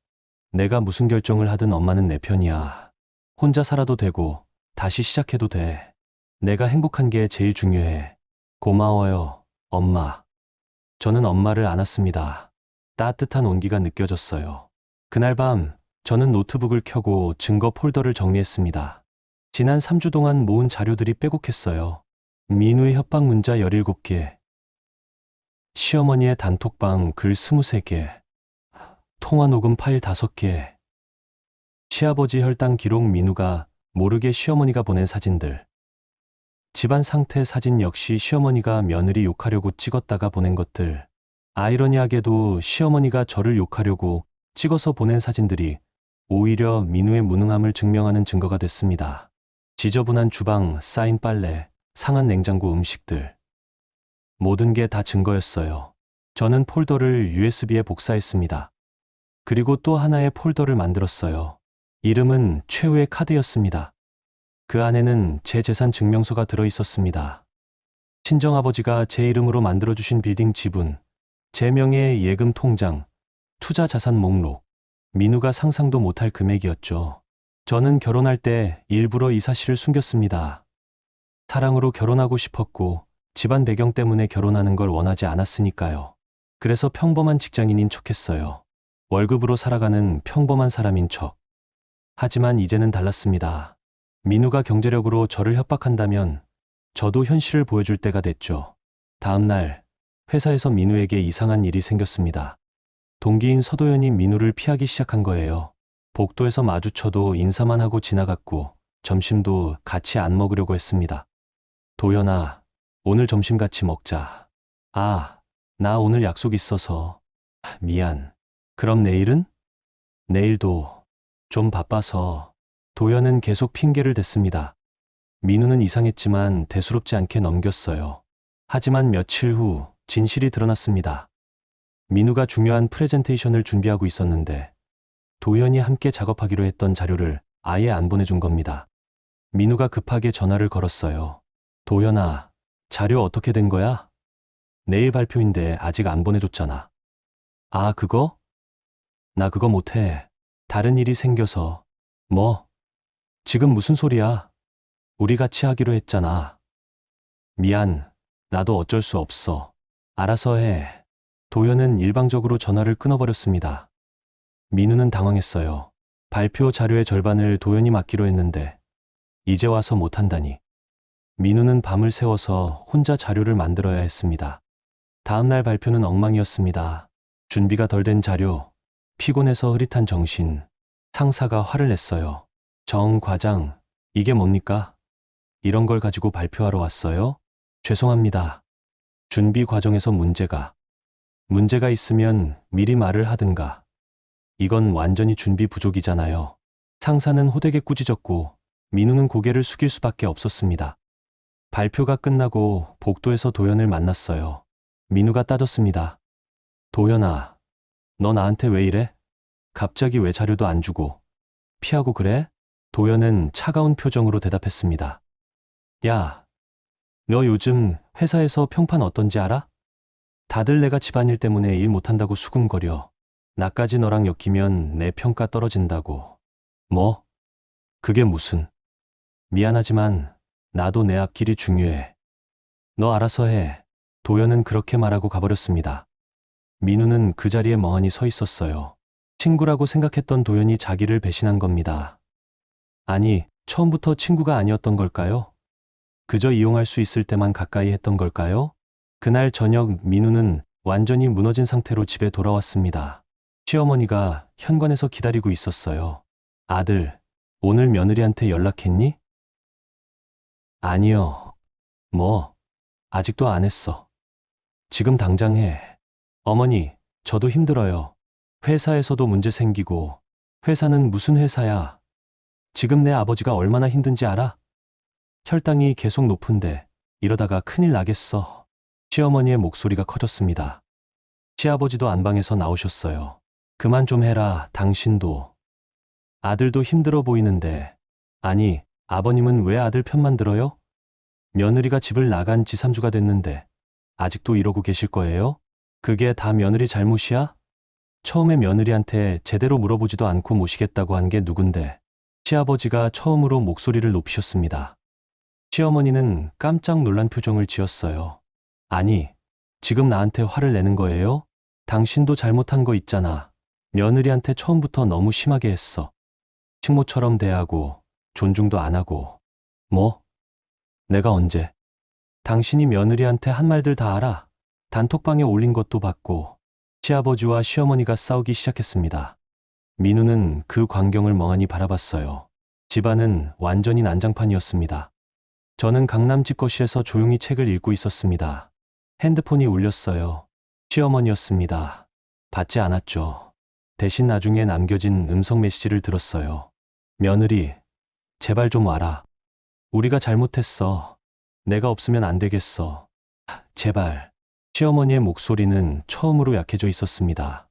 내가 무슨 결정을 하든 엄마는 내 편이야. 혼자 살아도 되고 다시 시작해도 돼. 내가 행복한 게 제일 중요해. 고마워요, 엄마. 저는 엄마를 안았습니다. 따뜻한 온기가 느껴졌어요. 그날 밤 저는 노트북을 켜고 증거 폴더를 정리했습니다. 지난 3주 동안 모은 자료들이 빼곡했어요. 민우의 협박 문자 17개, 시어머니의 단톡방 글 23개, 통화 녹음 파일 5개, 시아버지 혈당 기록 민우가 모르게 시어머니가 보낸 사진들, 집안 상태 사진 역시 시어머니가 며느리 욕하려고 찍었다가 보낸 것들, 아이러니하게도 시어머니가 저를 욕하려고 찍어서 보낸 사진들이 오히려 민우의 무능함을 증명하는 증거가 됐습니다. 지저분한 주방, 쌓인 빨래, 상한 냉장고 음식들. 모든 게 다 증거였어요. 저는 폴더를 USB에 복사했습니다. 그리고 또 하나의 폴더를 만들었어요. 이름은 최후의 카드였습니다. 그 안에는 제 재산 증명서가 들어 있었습니다. 친정아버지가 제 이름으로 만들어주신 빌딩 지분, 제 명의의 예금 통장, 투자 자산 목록, 민우가 상상도 못할 금액이었죠. 저는 결혼할 때 일부러 이 사실을 숨겼습니다. 사랑으로 결혼하고 싶었고 집안 배경 때문에 결혼하는 걸 원하지 않았으니까요. 그래서 평범한 직장인인 척했어요. 월급으로 살아가는 평범한 사람인 척. 하지만 이제는 달랐습니다. 민우가 경제력으로 저를 협박한다면 저도 현실을 보여줄 때가 됐죠. 다음 날 회사에서 민우에게 이상한 일이 생겼습니다. 동기인 서도연이 민우를 피하기 시작한 거예요. 복도에서 마주쳐도 인사만 하고 지나갔고 점심도 같이 안 먹으려고 했습니다. 도연아, 오늘 점심 같이 먹자. 아, 나 오늘 약속 있어서. 미안. 그럼 내일은? 내일도 좀 바빠서. 도연은 계속 핑계를 댔습니다. 민우는 이상했지만 대수롭지 않게 넘겼어요. 하지만 며칠 후 진실이 드러났습니다. 민우가 중요한 프레젠테이션을 준비하고 있었는데 도연이 함께 작업하기로 했던 자료를 아예 안 보내준 겁니다. 민우가 급하게 전화를 걸었어요. 도연아, 자료 어떻게 된 거야? 내일 발표인데 아직 안 보내줬잖아. 아, 그거? 나 그거 못해. 다른 일이 생겨서. 뭐? 지금 무슨 소리야? 우리 같이 하기로 했잖아. 미안. 나도 어쩔 수 없어. 알아서 해. 도연은 일방적으로 전화를 끊어버렸습니다. 민우는 당황했어요. 발표 자료의 절반을 도연이 맡기로 했는데 이제 와서 못한다니. 민우는 밤을 새워서 혼자 자료를 만들어야 했습니다. 다음날 발표는 엉망이었습니다. 준비가 덜 된 자료, 피곤해서 흐릿한 정신, 상사가 화를 냈어요. 정 과장, 이게 뭡니까? 이런 걸 가지고 발표하러 왔어요? 죄송합니다. 준비 과정에서 문제가 있으면 미리 말을 하든가. 이건 완전히 준비 부족이잖아요. 상사는 호되게 꾸짖었고 민우는 고개를 숙일 수밖에 없었습니다. 발표가 끝나고 복도에서 도연을 만났어요. 민우가 따졌습니다. 도연아, 너 나한테 왜 이래? 갑자기 왜 자료도 안 주고 피하고 그래? 도연은 차가운 표정으로 대답했습니다. 야, 너 요즘 회사에서 평판 어떤지 알아? 다들 내가 집안일 때문에 일 못한다고 수군거려. 나까지 너랑 엮이면 내 평가 떨어진다고. 뭐? 그게 무슨? 미안하지만 나도 내 앞길이 중요해. 너 알아서 해. 도연은 그렇게 말하고 가버렸습니다. 민우는 그 자리에 멍하니 서 있었어요. 친구라고 생각했던 도연이 자기를 배신한 겁니다. 아니, 처음부터 친구가 아니었던 걸까요? 그저 이용할 수 있을 때만 가까이 했던 걸까요? 그날 저녁 민우는 완전히 무너진 상태로 집에 돌아왔습니다. 시어머니가 현관에서 기다리고 있었어요. 아들, 오늘 며느리한테 연락했니? 아니요. 뭐, 아직도 안 했어. 지금 당장 해. 어머니, 저도 힘들어요. 회사에서도 문제 생기고, 회사는 무슨 회사야? 지금 내 아버지가 얼마나 힘든지 알아? 혈당이 계속 높은데, 이러다가 큰일 나겠어. 시어머니의 목소리가 커졌습니다. 시아버지도 안방에서 나오셨어요. 그만 좀 해라, 당신도. 아들도 힘들어 보이는데, 아니, 아버님은 왜 아들 편만 들어요? 며느리가 집을 나간 지 3주가 됐는데, 아직도 이러고 계실 거예요? 그게 다 며느리 잘못이야? 처음에 며느리한테 제대로 물어보지도 않고 모시겠다고 한 게 누군데. 시아버지가 처음으로 목소리를 높이셨습니다. 시어머니는 깜짝 놀란 표정을 지었어요. 아니, 지금 나한테 화를 내는 거예요? 당신도 잘못한 거 있잖아. 며느리한테 처음부터 너무 심하게 했어. 식모처럼 대하고 존중도 안 하고. 뭐? 내가 언제? 당신이 며느리한테 한 말들 다 알아. 단톡방에 올린 것도 봤고. 시아버지와 시어머니가 싸우기 시작했습니다. 민우는 그 광경을 멍하니 바라봤어요. 집안은 완전히 난장판이었습니다. 저는 강남 집거실에서 조용히 책을 읽고 있었습니다. 핸드폰이 울렸어요. 시어머니였습니다. 받지 않았죠. 대신 나중에 남겨진 음성 메시지를 들었어요. 며느리, 제발 좀 와라. 우리가 잘못했어. 내가 없으면 안 되겠어. 제발. 시어머니의 목소리는 처음으로 약해져 있었습니다.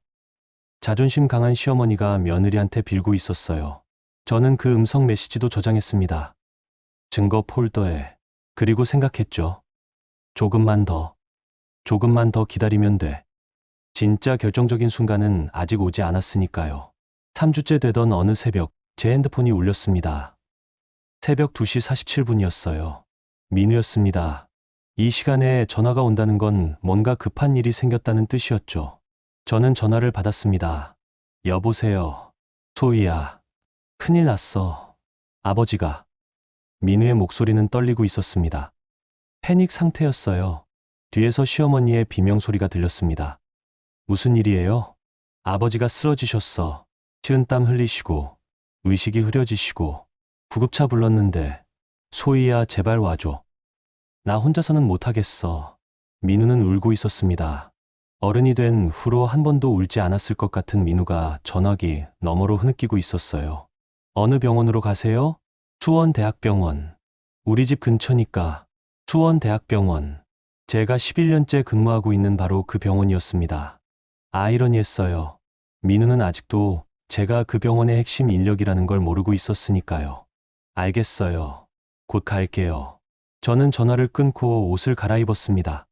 자존심 강한 시어머니가 며느리한테 빌고 있었어요. 저는 그 음성 메시지도 저장했습니다. 증거 폴더에. 그리고 생각했죠. 조금만 더 기다리면 돼. 진짜 결정적인 순간은 아직 오지 않았으니까요. 3주째 되던 어느 새벽, 제 핸드폰이 울렸습니다. 새벽 2시 47분이었어요. 민우였습니다. 이 시간에 전화가 온다는 건 뭔가 급한 일이 생겼다는 뜻이었죠. 저는 전화를 받았습니다. 여보세요. 소희야. 큰일 났어. 아버지가. 민우의 목소리는 떨리고 있었습니다. 패닉 상태였어요. 뒤에서 시어머니의 비명소리가 들렸습니다. 무슨 일이에요? 아버지가 쓰러지셨어. 식은땀 흘리시고, 의식이 흐려지시고, 구급차 불렀는데, 소희야, 제발 와줘. 나 혼자서는 못하겠어. 민우는 울고 있었습니다. 어른이 된 후로 한 번도 울지 않았을 것 같은 민우가 전화기 너머로 흐느끼고 있었어요. 어느 병원으로 가세요? 수원대학병원. 우리 집 근처니까. 수원대학병원. 제가 11년째 근무하고 있는 바로 그 병원이었습니다. 아이러니했어요. 민우는 아직도 제가 그 병원의 핵심 인력이라는 걸 모르고 있었으니까요. 알겠어요. 곧 갈게요. 저는 전화를 끊고 옷을 갈아입었습니다.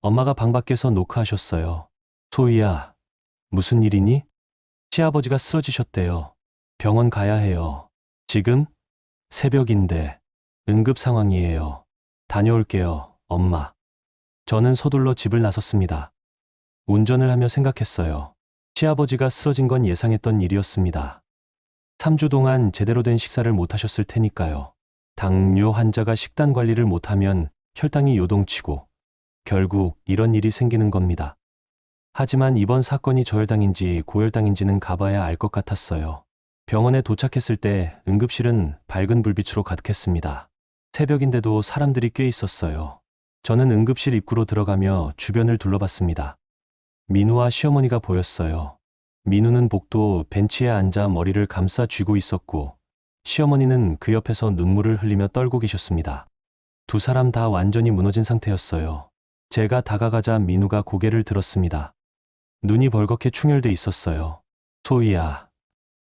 엄마가 방 밖에서 노크하셨어요. 소희야, 무슨 일이니? 시아버지가 쓰러지셨대요. 병원 가야 해요. 지금? 새벽인데 응급 상황이에요. 다녀올게요, 엄마. 저는 서둘러 집을 나섰습니다. 운전을 하며 생각했어요. 시아버지가 쓰러진 건 예상했던 일이었습니다. 3주 동안 제대로 된 식사를 못 하셨을 테니까요. 당뇨 환자가 식단 관리를 못하면 혈당이 요동치고 결국 이런 일이 생기는 겁니다. 하지만 이번 사건이 저혈당인지 고혈당인지는 가봐야 알 것 같았어요. 병원에 도착했을 때 응급실은 밝은 불빛으로 가득했습니다. 새벽인데도 사람들이 꽤 있었어요. 저는 응급실 입구로 들어가며 주변을 둘러봤습니다. 민우와 시어머니가 보였어요. 민우는 복도 벤치에 앉아 머리를 감싸 쥐고 있었고, 시어머니는 그 옆에서 눈물을 흘리며 떨고 계셨습니다. 두 사람 다 완전히 무너진 상태였어요. 제가 다가가자 민우가 고개를 들었습니다. 눈이 벌겋게 충혈돼 있었어요. 소희야.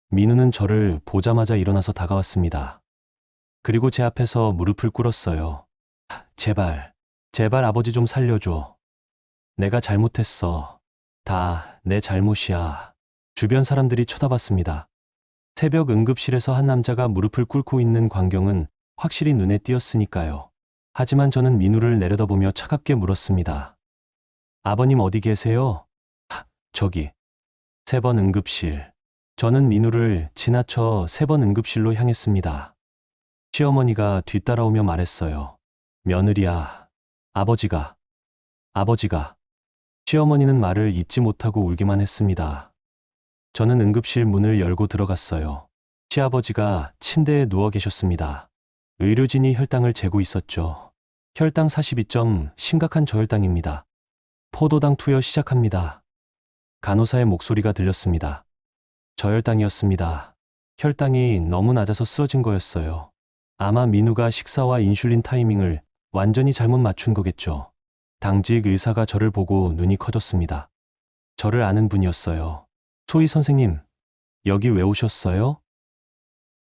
민우는 저를 보자마자 일어나서 다가왔습니다. 그리고 제 앞에서 무릎을 꿇었어요. 제발, 제발 아버지 좀 살려줘. 내가 잘못했어. 다 내 잘못이야. 주변 사람들이 쳐다봤습니다. 새벽 응급실에서 한 남자가 무릎을 꿇고 있는 광경은 확실히 눈에 띄었으니까요. 하지만 저는 민우를 내려다보며 차갑게 물었습니다. 아버님 어디 계세요? 저기. 3번 응급실. 저는 민우를 지나쳐 3번 응급실로 향했습니다. 시어머니가 뒤따라오며 말했어요. 며느리야, 아버지가. 시어머니는 말을 잇지 못하고 울기만 했습니다. 저는 응급실 문을 열고 들어갔어요. 시아버지가 침대에 누워 계셨습니다. 의료진이 혈당을 재고 있었죠. 혈당 42점, 심각한 저혈당입니다. 포도당 투여 시작합니다. 간호사의 목소리가 들렸습니다. 저혈당이었습니다. 혈당이 너무 낮아서 쓰러진 거였어요. 아마 민우가 식사와 인슐린 타이밍을 완전히 잘못 맞춘 거겠죠. 당직 의사가 저를 보고 눈이 커졌습니다. 저를 아는 분이었어요. 소희 선생님, 여기 왜 오셨어요?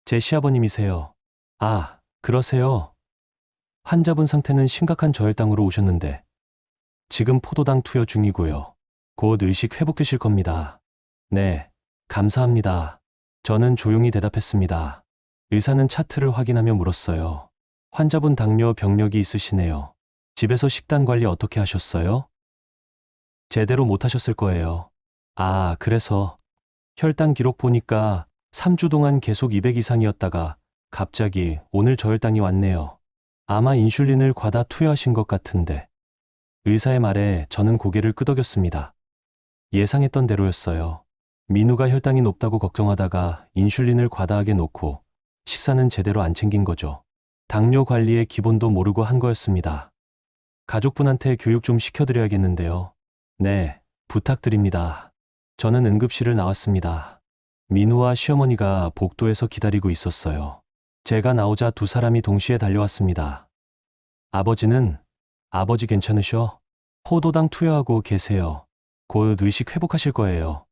제 시아버님이세요. 아, 그러세요. 환자분 상태는 심각한 저혈당으로 오셨는데 지금 포도당 투여 중이고요. 곧 의식 회복되실 겁니다. 네, 감사합니다. 저는 조용히 대답했습니다. 의사는 차트를 확인하며 물었어요. 환자분 당뇨 병력이 있으시네요. 집에서 식단 관리 어떻게 하셨어요? 제대로 못 하셨을 거예요. 아, 그래서 혈당 기록 보니까 3주 동안 계속 200 이상이었다가 갑자기 오늘 저혈당이 왔네요. 아마 인슐린을 과다 투여하신 것 같은데. 의사의 말에 저는 고개를 끄덕였습니다. 예상했던 대로였어요. 민우가 혈당이 높다고 걱정하다가 인슐린을 과다하게 놓고 식사는 제대로 안 챙긴 거죠. 당뇨 관리의 기본도 모르고 한 거였습니다. 가족분한테 교육 좀 시켜드려야겠는데요. 네, 부탁드립니다. 저는 응급실을 나왔습니다. 민우와 시어머니가 복도에서 기다리고 있었어요. 제가 나오자 두 사람이 동시에 달려왔습니다. 아버지 괜찮으셔? 포도당 투여하고 계세요. 곧 의식 회복하실 거예요.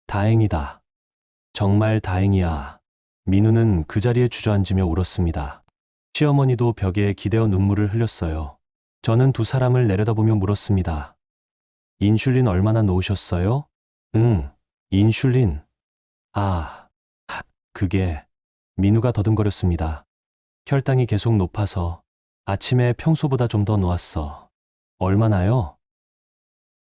다행이다. 정말 다행이야. 민우는 그 자리에 주저앉으며 울었습니다. 시어머니도 벽에 기대어 눈물을 흘렸어요. 저는 두 사람을 내려다보며 물었습니다. 인슐린 얼마나 놓으셨어요? 인슐린. 그게. 민우가 더듬거렸습니다. 혈당이 계속 높아서 아침에 평소보다 좀 더 놓았어. 얼마나요?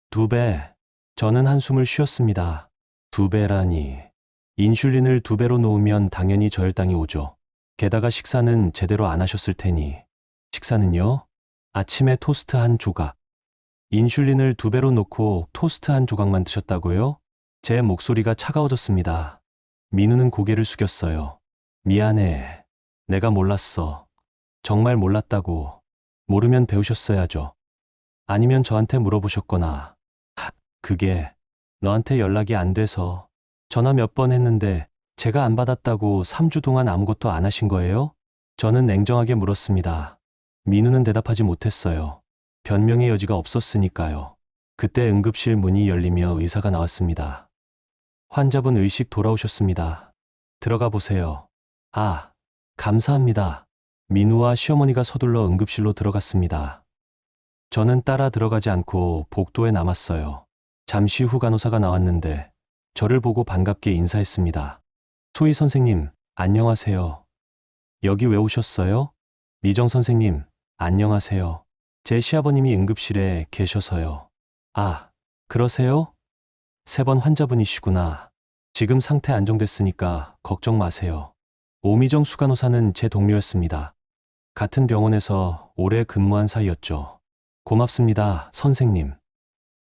2배. 저는 한숨을 쉬었습니다. 2배라니. 인슐린을 2배로 놓으면 당연히 저혈당이 오죠. 게다가 식사는 제대로 안 하셨을 테니. 식사는요? 아침에 토스트 한 조각. 인슐린을 2배로 놓고 토스트 한 조각만 드셨다고요? 제 목소리가 차가워졌습니다. 민우는 고개를 숙였어요. 미안해. 내가 몰랐어. 정말 몰랐다고. 모르면 배우셨어야죠. 아니면 저한테 물어보셨거나. 그게 너한테 연락이 안 돼서 전화 몇 번 했는데 제가 안 받았다고 3주 동안 아무것도 안 하신 거예요? 저는 냉정하게 물었습니다. 민우는 대답하지 못했어요. 변명의 여지가 없었으니까요. 그때 응급실 문이 열리며 의사가 나왔습니다. 환자분 의식 돌아오셨습니다. 들어가 보세요. 감사합니다. 민우와 시어머니가 서둘러 응급실로 들어갔습니다. 저는 따라 들어가지 않고 복도에 남았어요. 잠시 후 간호사가 나왔는데 저를 보고 반갑게 인사했습니다. 소희 선생님, 안녕하세요. 여기 왜 오셨어요? 미정 선생님, 안녕하세요. 제 시아버님이 응급실에 계셔서요. 아, 그러세요? 3번 환자분이시구나. 지금 상태 안정됐으니까 걱정 마세요. 오미정 수간호사는 제 동료였습니다. 같은 병원에서 오래 근무한 사이였죠. 고맙습니다, 선생님.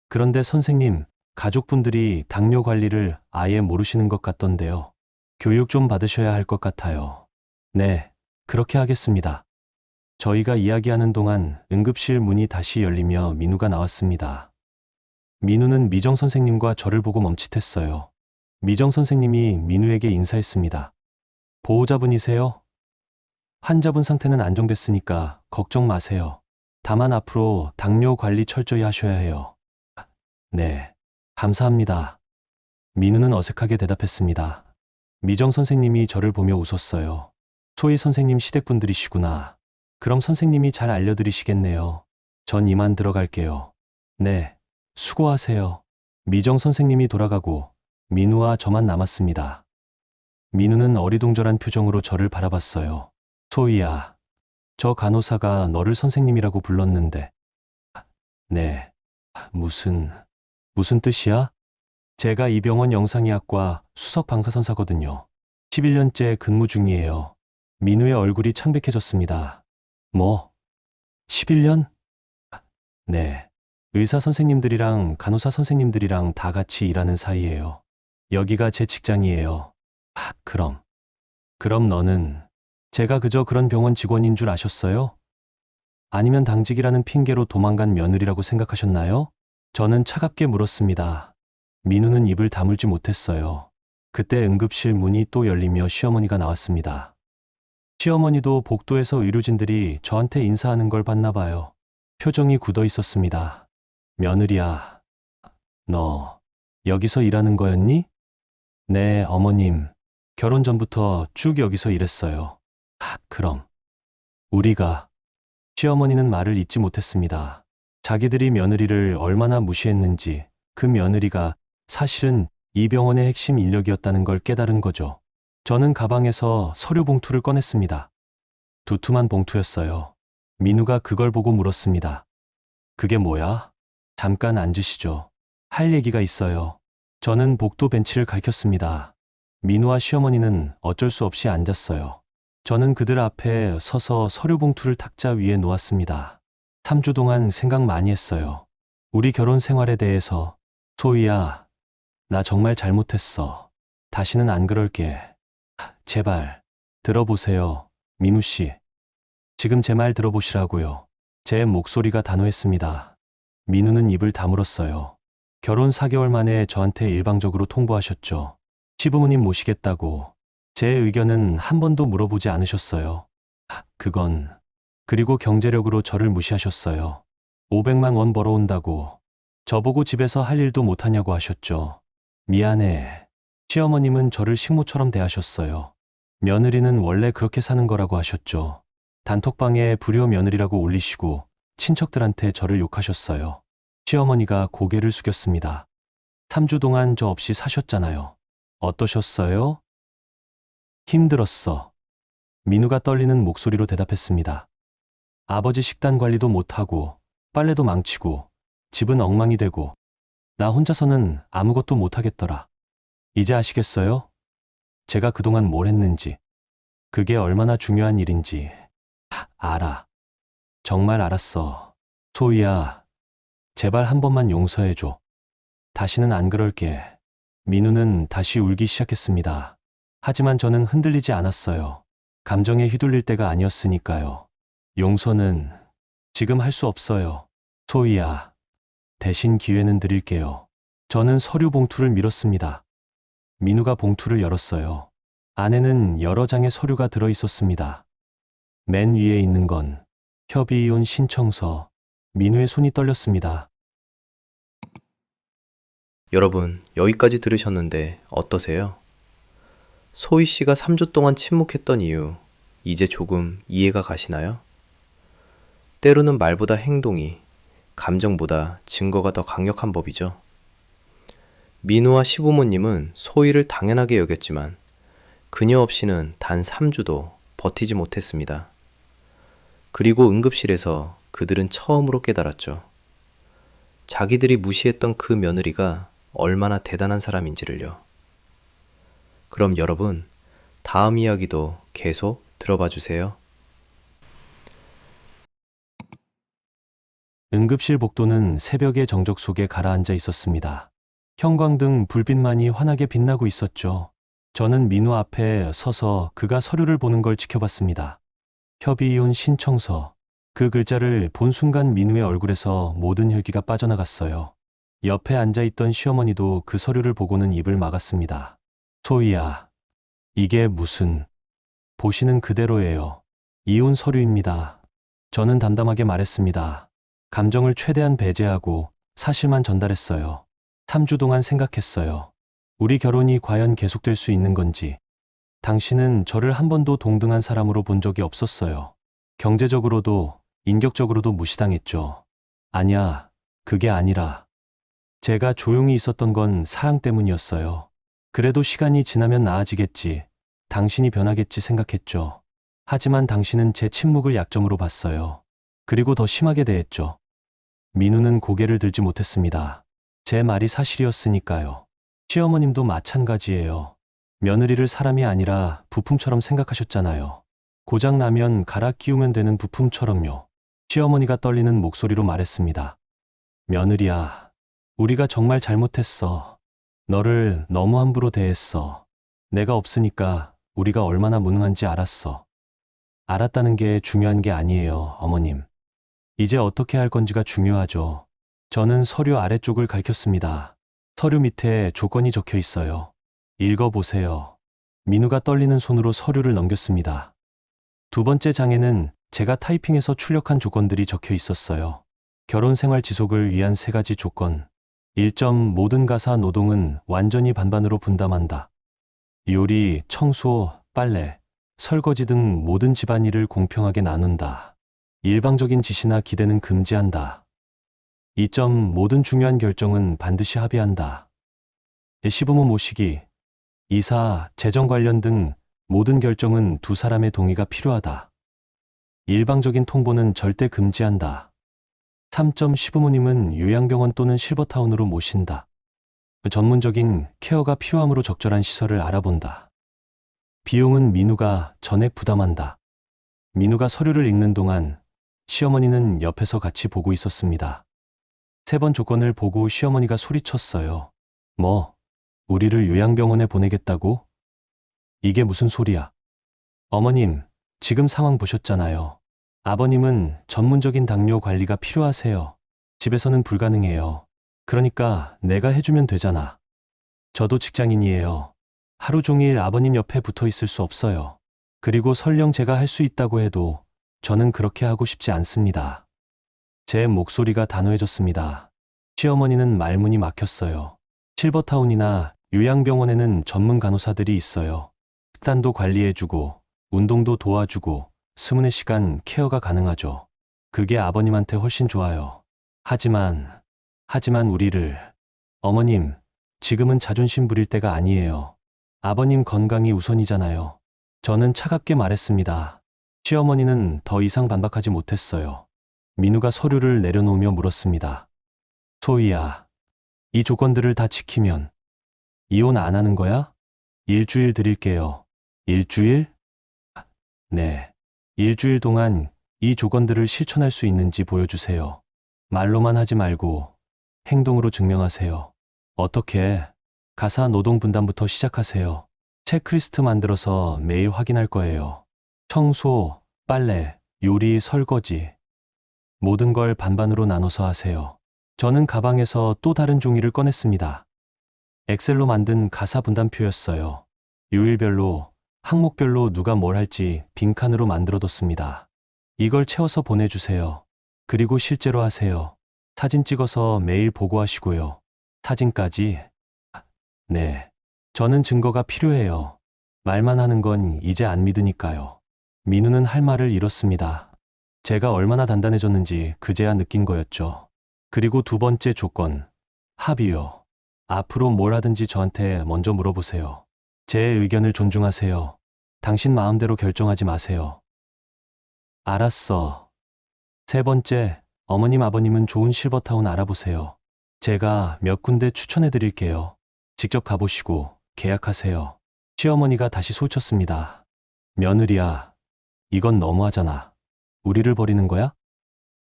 그런데 선생님, 가족분들이 당뇨 관리를 아예 모르시는 것 같던데요. 교육 좀 받으셔야 할 것 같아요. 네, 그렇게 하겠습니다. 저희가 이야기하는 동안 응급실 문이 다시 열리며 민우가 나왔습니다. 민우는 미정 선생님과 저를 보고 멈칫했어요. 미정 선생님이 민우에게 인사했습니다. 보호자분이세요? 환자분 상태는 안정됐으니까 걱정 마세요. 다만 앞으로 당뇨 관리 철저히 하셔야 해요. 네, 감사합니다. 민우는 어색하게 대답했습니다. 미정 선생님이 저를 보며 웃었어요. 소희 선생님 시댁분들이시구나. 그럼 선생님이 잘 알려드리시겠네요. 전 이만 들어갈게요. 네, 수고하세요. 미정 선생님이 돌아가고 민우와 저만 남았습니다. 민우는 어리둥절한 표정으로 저를 바라봤어요. 소희야, 저 간호사가 너를 선생님이라고 불렀는데. 네, 무슨 뜻이야? 제가 이 병원 영상의학과 수석 방사선사거든요. 11년째 근무 중이에요. 민우의 얼굴이 창백해졌습니다. 뭐? 11년? 네. 의사 선생님들이랑 간호사 선생님들이랑 다 같이 일하는 사이예요. 여기가 제 직장이에요. 그럼 너는 제가 그저 그런 병원 직원인 줄 아셨어요? 아니면 당직이라는 핑계로 도망간 며느리라고 생각하셨나요? 저는 차갑게 물었습니다. 민우는 입을 다물지 못했어요. 그때 응급실 문이 또 열리며 시어머니가 나왔습니다. 시어머니도 복도에서 의료진들이 저한테 인사하는 걸 봤나 봐요. 표정이 굳어 있었습니다. 며느리야, 너 여기서 일하는 거였니? 네, 어머님. 결혼 전부터 쭉 여기서 일했어요. 그럼 우리가. 시어머니는 말을 잇지 못했습니다. 자기들이 며느리를 얼마나 무시했는지 그 며느리가 사실은 이 병원의 핵심 인력이었다는 걸 깨달은 거죠. 저는 가방에서 서류 봉투를 꺼냈습니다. 두툼한 봉투였어요. 민우가 그걸 보고 물었습니다. 그게 뭐야? 잠깐 앉으시죠. 할 얘기가 있어요. 저는 복도 벤치를 가리켰습니다. 민우와 시어머니는 어쩔 수 없이 앉았어요. 저는 그들 앞에 서서 서류 봉투를 탁자 위에 놓았습니다. 3주 동안 생각 많이 했어요. 우리 결혼 생활에 대해서. 소희야, 나 정말 잘못했어. 다시는 안 그럴게. 제발, 들어보세요. 민우 씨. 지금 제 말 들어보시라고요. 제 목소리가 단호했습니다. 민우는 입을 다물었어요. 결혼 4개월 만에 저한테 일방적으로 통보하셨죠. 시부모님 모시겠다고. 제 의견은 한 번도 물어보지 않으셨어요. 그리고 경제력으로 저를 무시하셨어요. 500만 원 벌어온다고. 저보고 집에서 할 일도 못하냐고 하셨죠. 미안해. 시어머님은 저를 식모처럼 대하셨어요. 며느리는 원래 그렇게 사는 거라고 하셨죠. 단톡방에 불효 며느리라고 올리시고 친척들한테 저를 욕하셨어요. 시어머니가 고개를 숙였습니다. 3주 동안 저 없이 사셨잖아요. 어떠셨어요? 힘들었어. 민우가 떨리는 목소리로 대답했습니다. 아버지 식단 관리도 못하고 빨래도 망치고 집은 엉망이 되고 나 혼자서는 아무것도 못하겠더라. 이제 아시겠어요? 제가 그동안 뭘 했는지. 그게 얼마나 중요한 일인지. 알아. 정말 알았어. 소희야, 제발 한 번만 용서해줘. 다시는 안 그럴게. 민우는 다시 울기 시작했습니다. 하지만 저는 흔들리지 않았어요. 감정에 휘둘릴 때가 아니었으니까요. 용서는 지금 할 수 없어요. 소희야, 대신 기회는 드릴게요. 저는 서류 봉투를 밀었습니다. 민우가 봉투를 열었어요. 안에는 여러 장의 서류가 들어 있었습니다. 맨 위에 있는 건 협의이혼 신청서. 민우의 손이 떨렸습니다. 여러분, 여기까지 들으셨는데 어떠세요? 소희 씨가 3주 동안 침묵했던 이유, 이제 조금 이해가 가시나요? 때로는 말보다 행동이, 감정보다 증거가 더 강력한 법이죠. 민우와 시부모님은 소희를 당연하게 여겼지만 그녀 없이는 단 3주도 버티지 못했습니다. 그리고 응급실에서 그들은 처음으로 깨달았죠. 자기들이 무시했던 그 며느리가 얼마나 대단한 사람인지를요. 그럼 여러분, 다음 이야기도 계속 들어봐 주세요. 응급실 복도는 새벽의 정적 속에 가라앉아 있었습니다. 형광등 불빛만이 환하게 빛나고 있었죠. 저는 민우 앞에 서서 그가 서류를 보는 걸 지켜봤습니다. 협의이혼 신청서. 그 글자를 본 순간 민우의 얼굴에서 모든 혈기가 빠져나갔어요. 옆에 앉아있던 시어머니도 그 서류를 보고는 입을 막았습니다. 소희야, 이게 무슨... 보시는 그대로예요. 이혼 서류입니다. 저는 담담하게 말했습니다. 감정을 최대한 배제하고 사실만 전달했어요. 3주 동안 생각했어요. 우리 결혼이 과연 계속될 수 있는 건지. 당신은 저를 한 번도 동등한 사람으로 본 적이 없었어요. 경제적으로도 인격적으로도 무시당했죠. 아니야, 그게 아니라 제가 조용히 있었던 건 사랑 때문이었어요. 그래도 시간이 지나면 나아지겠지, 당신이 변하겠지 생각했죠. 하지만 당신은 제 침묵을 약점으로 봤어요. 그리고 더 심하게 대했죠. 민우는 고개를 들지 못했습니다. 제 말이 사실이었으니까요. 시어머님도 마찬가지예요. 며느리를 사람이 아니라 부품처럼 생각하셨잖아요. 고장나면 갈아 끼우면 되는 부품처럼요. 시어머니가 떨리는 목소리로 말했습니다. 며느리야, 우리가 정말 잘못했어. 너를 너무 함부로 대했어. 내가 없으니까 우리가 얼마나 무능한지 알았어. 알았다는 게 중요한 게 아니에요, 어머님. 이제 어떻게 할 건지가 중요하죠. 저는 서류 아래쪽을 가리켰습니다. 서류 밑에 조건이 적혀 있어요. 읽어보세요. 민우가 떨리는 손으로 서류를 넘겼습니다. 두 번째 장에는 제가 타이핑해서 출력한 조건들이 적혀 있었어요. 결혼 생활 지속을 위한 3가지 조건. 1점 모든 가사 노동은 완전히 반반으로 분담한다. 요리, 청소, 빨래, 설거지 등 모든 집안일을 공평하게 나눈다. 일방적인 지시나 기대는 금지한다. 2점 모든 중요한 결정은 반드시 합의한다. 시부모 모시기, 이사, 재정 관련 등 모든 결정은 두 사람의 동의가 필요하다. 일방적인 통보는 절대 금지한다. 3점 시부모님은 요양병원 또는 실버타운으로 모신다. 전문적인 케어가 필요하므로 적절한 시설을 알아본다. 비용은 민우가 전액 부담한다. 민우가 서류를 읽는 동안 시어머니는 옆에서 같이 보고 있었습니다. 3번 조건을 보고 시어머니가 소리쳤어요. 뭐, 우리를 요양병원에 보내겠다고? 이게 무슨 소리야? 어머님, 지금 상황 보셨잖아요. 아버님은 전문적인 당뇨 관리가 필요하세요. 집에서는 불가능해요. 그러니까 내가 해주면 되잖아. 저도 직장인이에요. 하루 종일 아버님 옆에 붙어 있을 수 없어요. 그리고 설령 제가 할 수 있다고 해도 저는 그렇게 하고 싶지 않습니다. 제 목소리가 단호해졌습니다. 시어머니는 말문이 막혔어요. 실버타운이나 요양병원에는 전문 간호사들이 있어요. 식단도 관리해주고 운동도 도와주고 24시간 케어가 가능하죠. 그게 아버님한테 훨씬 좋아요. 하지만 우리를... 어머님, 지금은 자존심 부릴 때가 아니에요. 아버님 건강이 우선이잖아요. 저는 차갑게 말했습니다. 시어머니는 더 이상 반박하지 못했어요. 민우가 서류를 내려놓으며 물었습니다. 소희야, 이 조건들을 다 지키면 이혼 안 하는 거야? 일주일 드릴게요. 일주일? 네. 일주일 동안 이 조건들을 실천할 수 있는지 보여주세요. 말로만 하지 말고 행동으로 증명하세요. 어떻게? 가사 노동 분담부터 시작하세요. 체크리스트 만들어서 매일 확인할 거예요. 청소, 빨래, 요리, 설거지. 모든 걸 반반으로 나눠서 하세요. 저는 가방에서 또 다른 종이를 꺼냈습니다. 엑셀로 만든 가사 분담표였어요. 요일별로, 항목별로 누가 뭘 할지 빈칸으로 만들어뒀습니다. 이걸 채워서 보내주세요. 그리고 실제로 하세요. 사진 찍어서 매일 보고하시고요. 사진까지? 네. 저는 증거가 필요해요. 말만 하는 건 이제 안 믿으니까요. 민우는 할 말을 잃었습니다. 제가 얼마나 단단해졌는지 그제야 느낀 거였죠. 그리고 두 번째 조건, 합의요. 앞으로 뭘 하든지 저한테 먼저 물어보세요. 제 의견을 존중하세요. 당신 마음대로 결정하지 마세요. 알았어. 세 번째, 어머님 아버님은 좋은 실버타운 알아보세요. 제가 몇 군데 추천해 드릴게요. 직접 가보시고 계약하세요. 시어머니가 다시 소쳤습니다. 며느리야, 이건 너무하잖아. 우리를 버리는 거야?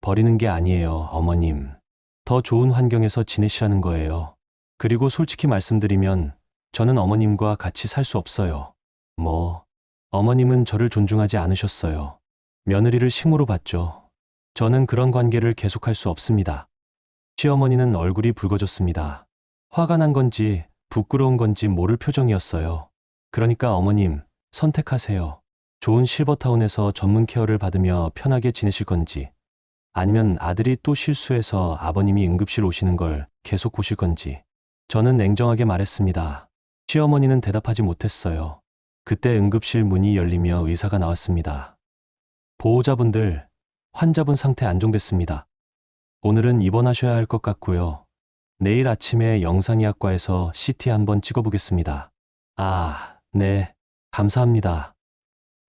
버리는 게 아니에요, 어머님. 더 좋은 환경에서 지내시라는 거예요. 그리고 솔직히 말씀드리면 저는 어머님과 같이 살 수 없어요. 어머님은 저를 존중하지 않으셨어요. 며느리를 식모로 봤죠. 저는 그런 관계를 계속할 수 없습니다. 시어머니는 얼굴이 붉어졌습니다. 화가 난 건지 부끄러운 건지 모를 표정이었어요. 그러니까 어머님, 선택하세요. 좋은 실버타운에서 전문 케어를 받으며 편하게 지내실 건지, 아니면 아들이 또 실수해서 아버님이 응급실 오시는 걸 계속 보실 건지. 저는 냉정하게 말했습니다. 시어머니는 대답하지 못했어요. 그때 응급실 문이 열리며 의사가 나왔습니다. 보호자분들, 환자분 상태 안정됐습니다. 오늘은 입원하셔야 할 것 같고요. 내일 아침에 영상의학과에서 CT 한번 찍어보겠습니다. 아, 네, 감사합니다.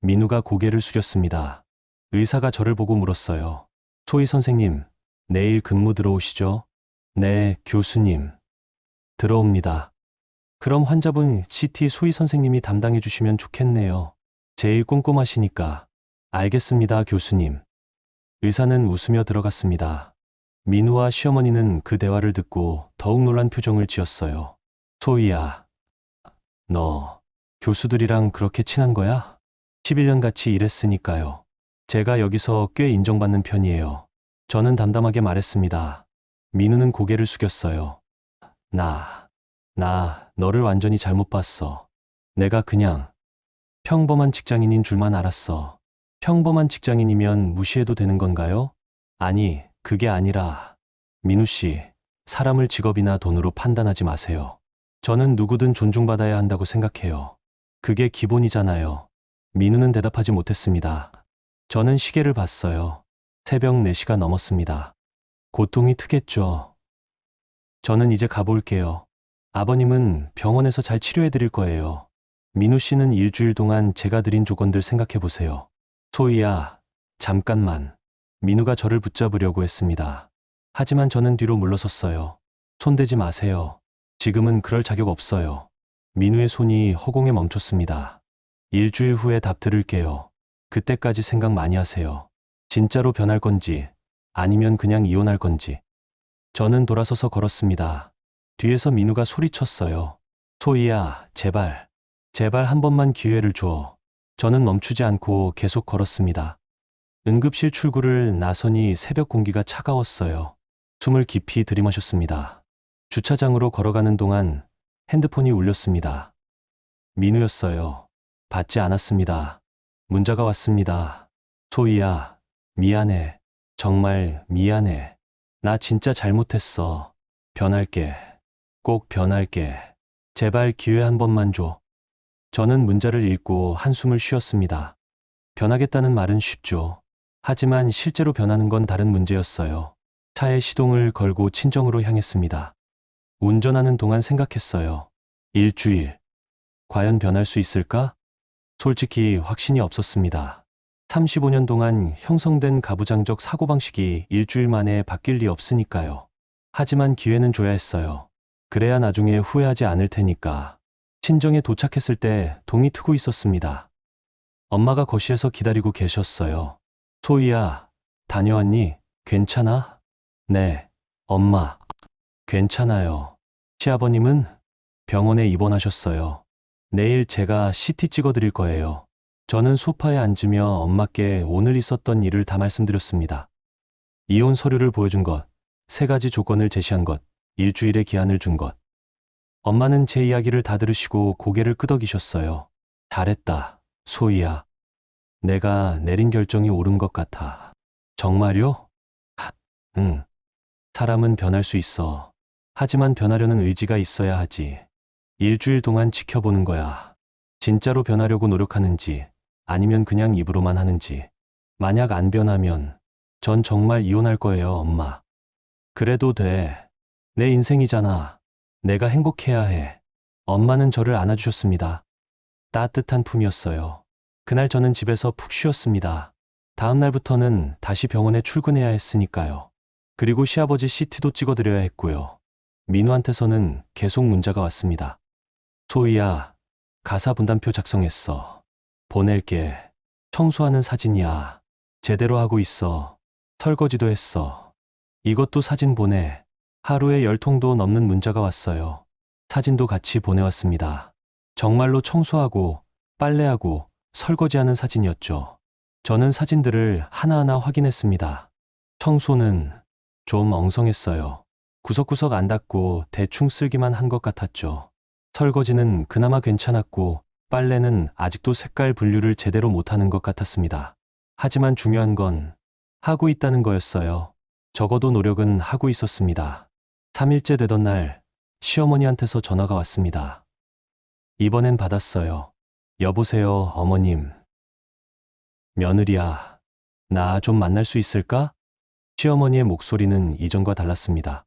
민우가 고개를 숙였습니다. 의사가 저를 보고 물었어요. 소희 선생님, 내일 근무 들어오시죠? 네, 교수님. 들어옵니다. 그럼 환자분 CT 소희 선생님이 담당해 주시면 좋겠네요. 제일 꼼꼼하시니까. 알겠습니다, 교수님. 의사는 웃으며 들어갔습니다. 민우와 시어머니는 그 대화를 듣고 더욱 놀란 표정을 지었어요. 소희야, 너 교수들이랑 그렇게 친한 거야? 11년 같이 일했으니까요. 제가 여기서 꽤 인정받는 편이에요. 저는 담담하게 말했습니다. 민우는 고개를 숙였어요. 너를 완전히 잘못 봤어. 내가 그냥 평범한 직장인인 줄만 알았어. 평범한 직장인이면 무시해도 되는 건가요? 아니, 그게 아니라, 민우 씨, 사람을 직업이나 돈으로 판단하지 마세요. 저는 누구든 존중받아야 한다고 생각해요. 그게 기본이잖아요. 민우는 대답하지 못했습니다. 저는 시계를 봤어요. 새벽 4시가 넘었습니다. 고통이 트겠죠. 저는 이제 가볼게요. 아버님은 병원에서 잘 치료해 드릴 거예요. 민우 씨는 일주일 동안 제가 드린 조건들 생각해 보세요. 소희야, 잠깐만. 민우가 저를 붙잡으려고 했습니다. 하지만 저는 뒤로 물러섰어요. 손대지 마세요. 지금은 그럴 자격 없어요. 민우의 손이 허공에 멈췄습니다. 일주일 후에 답 들을게요. 그때까지 생각 많이 하세요. 진짜로 변할 건지, 아니면 그냥 이혼할 건지. 저는 돌아서서 걸었습니다. 뒤에서 민우가 소리쳤어요. 소희야, 제발. 제발 한 번만 기회를 줘. 저는 멈추지 않고 계속 걸었습니다. 응급실 출구를 나서니 새벽 공기가 차가웠어요. 숨을 깊이 들이마셨습니다. 주차장으로 걸어가는 동안 핸드폰이 울렸습니다. 민우였어요. 받지 않았습니다. 문자가 왔습니다. 소희야, 미안해. 정말 미안해. 나 진짜 잘못했어. 변할게. 꼭 변할게. 제발 기회 한 번만 줘. 저는 문자를 읽고 한숨을 쉬었습니다. 변하겠다는 말은 쉽죠. 하지만 실제로 변하는 건 다른 문제였어요. 차에 시동을 걸고 친정으로 향했습니다. 운전하는 동안 생각했어요. 일주일. 과연 변할 수 있을까? 솔직히 확신이 없었습니다. 35년 동안 형성된 가부장적 사고방식이 일주일 만에 바뀔 리 없으니까요. 하지만 기회는 줘야 했어요. 그래야 나중에 후회하지 않을 테니까. 친정에 도착했을 때 동이 트고 있었습니다. 엄마가 거실에서 기다리고 계셨어요. 소희야, 다녀왔니? 괜찮아? 네, 엄마. 괜찮아요. 시아버님은 병원에 입원하셨어요. 내일 제가 CT 찍어드릴 거예요. 저는 소파에 앉으며 엄마께 오늘 있었던 일을 다 말씀드렸습니다. 이혼 서류를 보여준 것, 3가지 조건을 제시한 것, 일주일의 기한을 준 것. 엄마는 제 이야기를 다 들으시고 고개를 끄덕이셨어요. 잘했다, 소희야. 내가 내린 결정이 옳은 것 같아. 정말요? 응. 사람은 변할 수 있어. 하지만 변하려는 의지가 있어야 하지. 일주일 동안 지켜보는 거야. 진짜로 변하려고 노력하는지, 아니면 그냥 입으로만 하는지. 만약 안 변하면 전 정말 이혼할 거예요, 엄마. 그래도 돼. 내 인생이잖아. 내가 행복해야 해. 엄마는 저를 안아주셨습니다. 따뜻한 품이었어요. 그날 저는 집에서 푹 쉬었습니다. 다음 날부터는 다시 병원에 출근해야 했으니까요. 그리고 시아버지 CT도 찍어드려야 했고요. 민우한테서는 계속 문자가 왔습니다. 소희야, 가사 분담표 작성했어. 보낼게. 청소하는 사진이야. 제대로 하고 있어. 설거지도 했어. 이것도 사진 보내. 하루에 10통도 넘는 문자가 왔어요. 사진도 같이 보내왔습니다. 정말로 청소하고 빨래하고 설거지하는 사진이었죠. 저는 사진들을 하나하나 확인했습니다. 청소는 좀 엉성했어요. 구석구석 안 닦고 대충 쓸기만 한 것 같았죠. 설거지는 그나마 괜찮았고 빨래는 아직도 색깔 분류를 제대로 못하는 것 같았습니다. 하지만 중요한 건 하고 있다는 거였어요. 적어도 노력은 하고 있었습니다. 3일째 되던 날 시어머니한테서 전화가 왔습니다. 이번엔 받았어요. 여보세요, 어머님. 며느리야, 나 좀 만날 수 있을까? 시어머니의 목소리는 이전과 달랐습니다.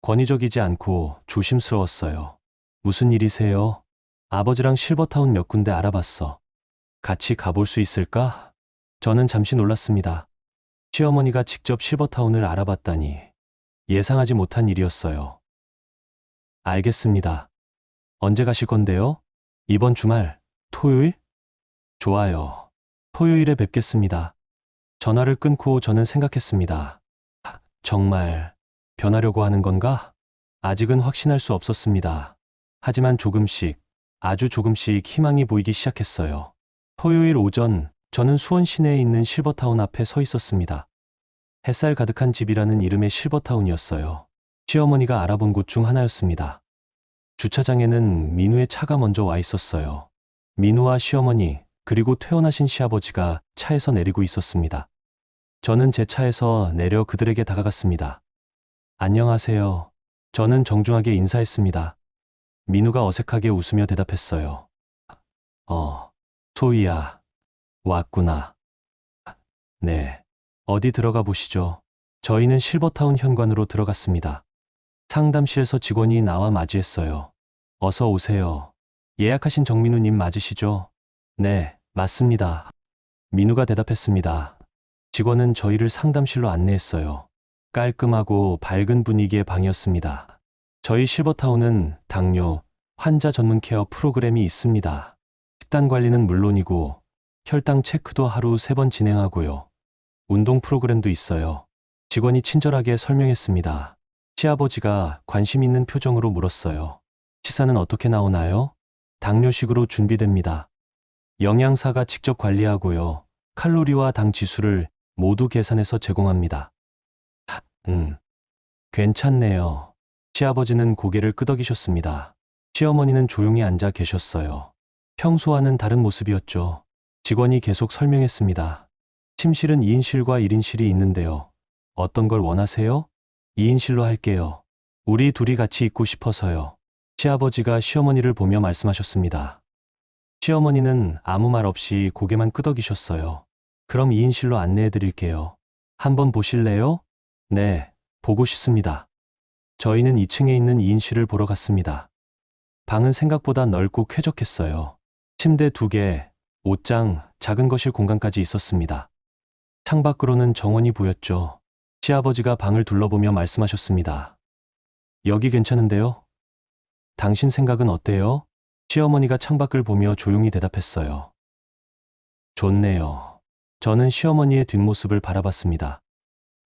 권위적이지 않고 조심스러웠어요. 무슨 일이세요? 아버지랑 실버타운 몇 군데 알아봤어. 같이 가볼 수 있을까? 저는 잠시 놀랐습니다. 시어머니가 직접 실버타운을 알아봤다니 예상하지 못한 일이었어요. 알겠습니다. 언제 가실 건데요? 이번 주말, 토요일? 좋아요. 토요일에 뵙겠습니다. 전화를 끊고 저는 생각했습니다. 정말 변하려고 하는 건가? 아직은 확신할 수 없었습니다. 하지만 조금씩, 아주 조금씩 희망이 보이기 시작했어요. 토요일 오전, 저는 수원 시내에 있는 실버타운 앞에 서 있었습니다. 햇살 가득한 집이라는 이름의 실버타운이었어요. 시어머니가 알아본 곳 중 하나였습니다. 주차장에는 민우의 차가 먼저 와 있었어요. 민우와 시어머니, 그리고 퇴원하신 시아버지가 차에서 내리고 있었습니다. 저는 제 차에서 내려 그들에게 다가갔습니다. 안녕하세요. 저는 정중하게 인사했습니다. 민우가 어색하게 웃으며 대답했어요. 소희야. 왔구나. 네. 어디 들어가 보시죠. 저희는 실버타운 현관으로 들어갔습니다. 상담실에서 직원이 나와 맞이했어요. 어서 오세요. 예약하신 정민우님 맞으시죠? 네, 맞습니다. 민우가 대답했습니다. 직원은 저희를 상담실로 안내했어요. 깔끔하고 밝은 분위기의 방이었습니다. 저희 실버타운은 당뇨, 환자 전문 케어 프로그램이 있습니다. 식단 관리는 물론이고 혈당 체크도 하루 3번 진행하고요. 운동 프로그램도 있어요. 직원이 친절하게 설명했습니다. 시아버지가 관심 있는 표정으로 물었어요. 식사는 어떻게 나오나요? 당뇨식으로 준비됩니다. 영양사가 직접 관리하고요. 칼로리와 당 지수를 모두 계산해서 제공합니다. 괜찮네요. 시아버지는 고개를 끄덕이셨습니다. 시어머니는 조용히 앉아 계셨어요. 평소와는 다른 모습이었죠. 직원이 계속 설명했습니다. 침실은 2인실과 1인실이 있는데요. 어떤 걸 원하세요? 2인실로 할게요. 우리 둘이 같이 있고 싶어서요. 시아버지가 시어머니를 보며 말씀하셨습니다. 시어머니는 아무 말 없이 고개만 끄덕이셨어요. 그럼 2인실로 안내해 드릴게요. 한번 보실래요? 네, 보고 싶습니다. 저희는 2층에 있는 2인실을 보러 갔습니다. 방은 생각보다 넓고 쾌적했어요. 침대 2개, 옷장, 작은 거실 공간까지 있었습니다. 창밖으로는 정원이 보였죠. 시아버지가 방을 둘러보며 말씀하셨습니다. 여기 괜찮은데요? 당신 생각은 어때요? 시어머니가 창밖을 보며 조용히 대답했어요. 좋네요. 저는 시어머니의 뒷모습을 바라봤습니다.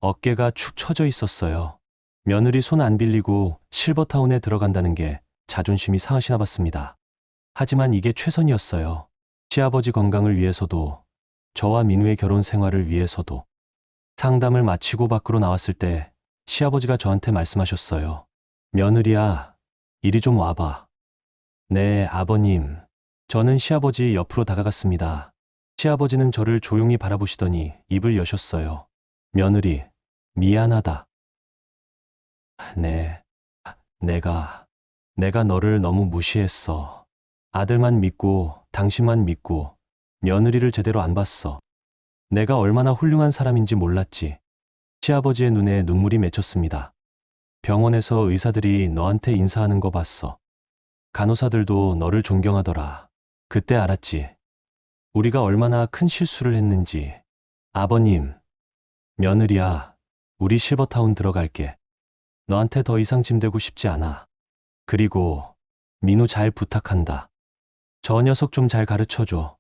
어깨가 축 처져 있었어요. 며느리 손 안 빌리고 실버타운에 들어간다는 게 자존심이 상하시나 봤습니다. 하지만 이게 최선이었어요. 시아버지 건강을 위해서도, 저와 민우의 결혼 생활을 위해서도. 상담을 마치고 밖으로 나왔을 때 시아버지가 저한테 말씀하셨어요. 며느리야, 이리 좀 와봐. 네, 아버님. 저는 시아버지 옆으로 다가갔습니다. 시아버지는 저를 조용히 바라보시더니 입을 여셨어요. 며느리, 미안하다. 네, 내가 너를 너무 무시했어. 아들만 믿고, 당신만 믿고, 며느리를 제대로 안 봤어. 내가 얼마나 훌륭한 사람인지 몰랐지. 시아버지의 눈에 눈물이 맺혔습니다. 병원에서 의사들이 너한테 인사하는 거 봤어. 간호사들도 너를 존경하더라. 그때 알았지. 우리가 얼마나 큰 실수를 했는지. 아버님, 며느리야, 우리 실버타운 들어갈게. 너한테 더 이상 짐되고 싶지 않아. 그리고 민우 잘 부탁한다. 저 녀석 좀 잘 가르쳐줘.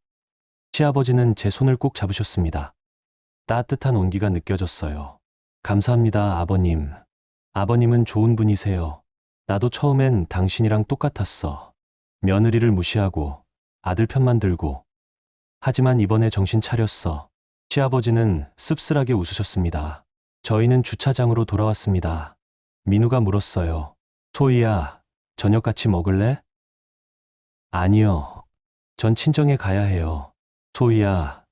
시아버지는 제 손을 꼭 잡으셨습니다. 따뜻한 온기가 느껴졌어요. 감사합니다, 아버님. 아버님은 좋은 분이세요. 나도 처음엔 당신이랑 똑같았어. 며느리를 무시하고 아들 편만 들고. 하지만 이번에 정신 차렸어. 시아버지는 씁쓸하게 웃으셨습니다. 저희는 주차장으로 돌아왔습니다. 민우가 물었어요. 소희야, 저녁 같이 먹을래? 아니요. 전 친정에 가야 해요. 소희야,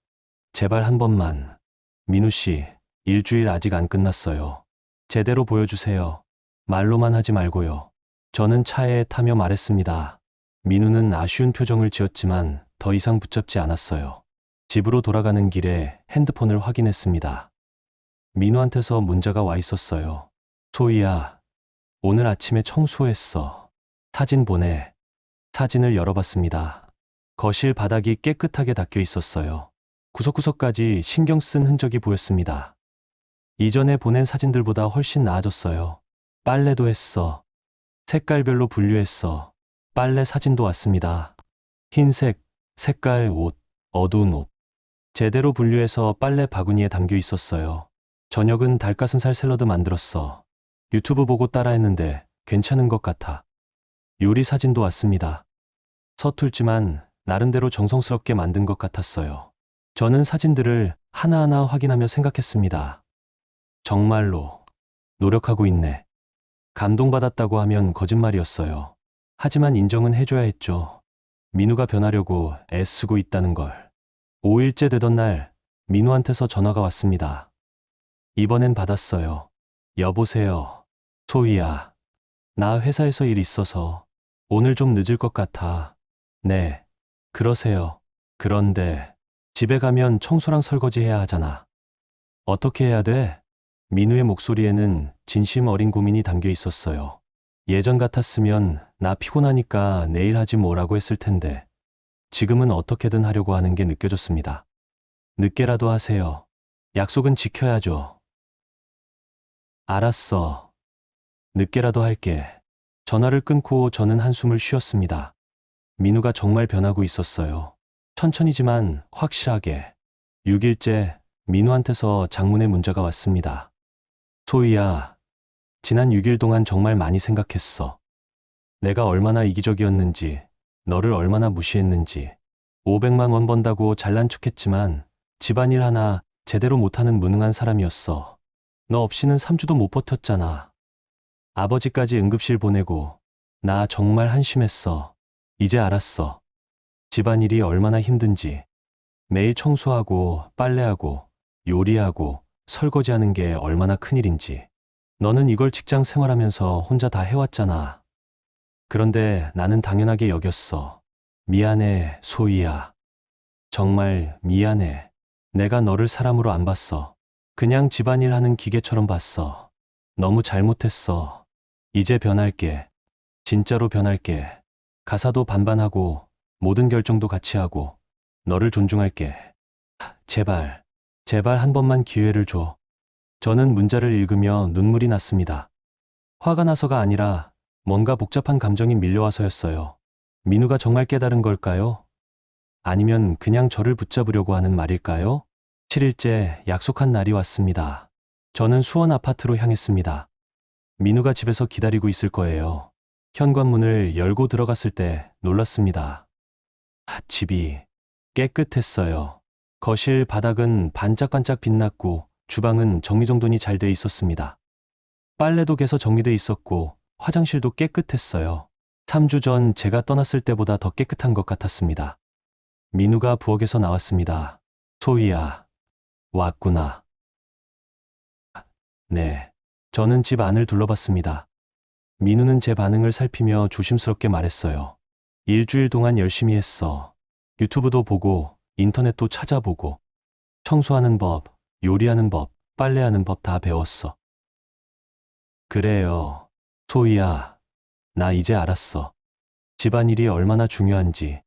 제발 한 번만. 민우 씨, 일주일 아직 안 끝났어요. 제대로 보여주세요. 말로만 하지 말고요. 저는 차에 타며 말했습니다. 민우는 아쉬운 표정을 지었지만 더 이상 붙잡지 않았어요. 집으로 돌아가는 길에 핸드폰을 확인했습니다. 민우한테서 문자가 와 있었어요. 소희야, 오늘 아침에 청소했어. 사진 보내. 사진을 열어봤습니다. 거실 바닥이 깨끗하게 닦여 있었어요. 구석구석까지 신경 쓴 흔적이 보였습니다. 이전에 보낸 사진들보다 훨씬 나아졌어요. 빨래도 했어. 색깔별로 분류했어. 빨래 사진도 왔습니다. 흰색, 색깔 옷, 어두운 옷. 제대로 분류해서 빨래 바구니에 담겨 있었어요. 저녁은 닭가슴살 샐러드 만들었어. 유튜브 보고 따라했는데 괜찮은 것 같아. 요리 사진도 왔습니다. 서툴지만 나름대로 정성스럽게 만든 것 같았어요. 저는 사진들을 하나하나 확인하며 생각했습니다. 정말로 노력하고 있네. 감동받았다고 하면 거짓말이었어요. 하지만 인정은 해줘야 했죠. 민우가 변하려고 애쓰고 있다는 걸. 5일째 되던 날 민우한테서 전화가 왔습니다. 이번엔 받았어요. 여보세요. 소희야. 나 회사에서 일 있어서 오늘 좀 늦을 것 같아. 네. 그러세요. 그런데 집에 가면 청소랑 설거지 해야 하잖아. 어떻게 해야 돼? 민우의 목소리에는 진심 어린 고민이 담겨 있었어요. 예전 같았으면 나 피곤하니까 내일 하지 뭐라고 했을 텐데 지금은 어떻게든 하려고 하는 게 느껴졌습니다. 늦게라도 하세요. 약속은 지켜야죠. 알았어. 늦게라도 할게. 전화를 끊고 저는 한숨을 쉬었습니다. 민우가 정말 변하고 있었어요. 천천히지만 확실하게. 6일째 민우한테서 장문의 문자가 왔습니다. 소희야, 지난 6일 동안 정말 많이 생각했어. 내가 얼마나 이기적이었는지, 너를 얼마나 무시했는지. 500만 원 번다고 잘난 척했지만 집안일 하나 제대로 못하는 무능한 사람이었어. 너 없이는 3주도 못 버텼잖아. 아버지까지 응급실 보내고 나 정말 한심했어. 이제 알았어. 집안일이 얼마나 힘든지. 매일 청소하고 빨래하고 요리하고 설거지하는 게 얼마나 큰일인지. 너는 이걸 직장 생활하면서 혼자 다 해왔잖아. 그런데 나는 당연하게 여겼어. 미안해, 소희야. 정말 미안해. 내가 너를 사람으로 안 봤어. 그냥 집안일 하는 기계처럼 봤어. 너무 잘못했어. 이제 변할게. 진짜로 변할게. 가사도 반반하고 모든 결정도 같이 하고 너를 존중할게. 제발, 제발 한 번만 기회를 줘. 저는 문자를 읽으며 눈물이 났습니다. 화가 나서가 아니라 뭔가 복잡한 감정이 밀려와서였어요. 민우가 정말 깨달은 걸까요? 아니면 그냥 저를 붙잡으려고 하는 말일까요? 7일째 약속한 날이 왔습니다. 저는 수원 아파트로 향했습니다. 민우가 집에서 기다리고 있을 거예요. 현관문을 열고 들어갔을 때 놀랐습니다. 집이 깨끗했어요. 거실 바닥은 반짝반짝 빛났고 주방은 정리정돈이 잘 돼 있었습니다. 빨래도 개서 정리돼 있었고 화장실도 깨끗했어요. 3주 전 제가 떠났을 때보다 더 깨끗한 것 같았습니다. 민우가 부엌에서 나왔습니다. 소희야, 왔구나. 네. 저는 집 안을 둘러봤습니다. 민우는 제 반응을 살피며 조심스럽게 말했어요. 일주일 동안 열심히 했어. 유튜브도 보고 인터넷도 찾아보고 청소하는 법, 요리하는 법, 빨래하는 법 다 배웠어. 그래요. 소희야, 나 이제 알았어. 집안일이 얼마나 중요한지.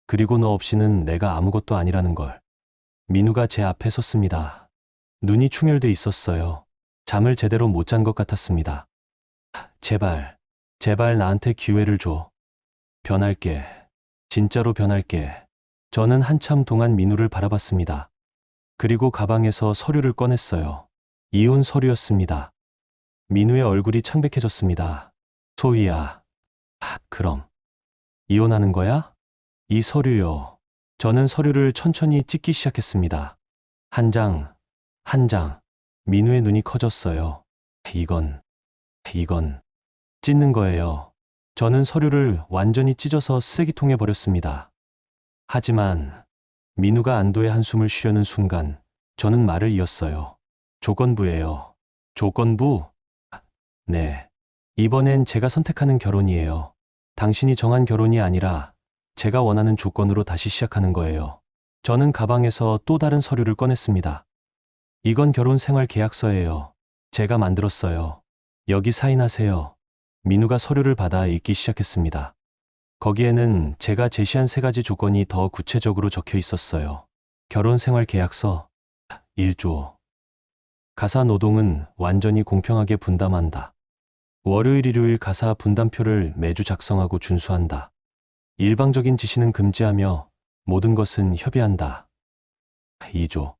그리고 너 없이는 내가 아무것도 아니라는 걸. 민우가 제 앞에 섰습니다. 눈이 충혈돼 있었어요. 잠을 제대로 못 잔 것 같았습니다. 제발, 제발 나한테 기회를 줘. 변할게. 진짜로 변할게. 저는 한참 동안 민우를 바라봤습니다. 그리고 가방에서 서류를 꺼냈어요. 이혼 서류였습니다. 민우의 얼굴이 창백해졌습니다. 소희야. 그럼. 이혼하는 거야? 이 서류요. 저는 서류를 천천히 찢기 시작했습니다. 한 장, 한 장. 민우의 눈이 커졌어요. 이건 찢는 거예요. 저는 서류를 완전히 찢어서 쓰레기통에 버렸습니다. 하지만 민우가 안도의 한숨을 쉬려는 순간 저는 말을 이었어요. 조건부예요. 조건부? 네. 이번엔 제가 선택하는 결혼이에요. 당신이 정한 결혼이 아니라 제가 원하는 조건으로 다시 시작하는 거예요. 저는 가방에서 또 다른 서류를 꺼냈습니다. 이건 결혼 생활 계약서예요. 제가 만들었어요. 여기 사인하세요. 민우가 서류를 받아 읽기 시작했습니다. 거기에는 제가 제시한 3가지 조건이 더 구체적으로 적혀 있었어요. 결혼 생활 계약서 1조. 가사 노동은 완전히 공평하게 분담한다. 월요일, 일요일 가사 분담표를 매주 작성하고 준수한다. 일방적인 지시는 금지하며 모든 것은 협의한다. 2조.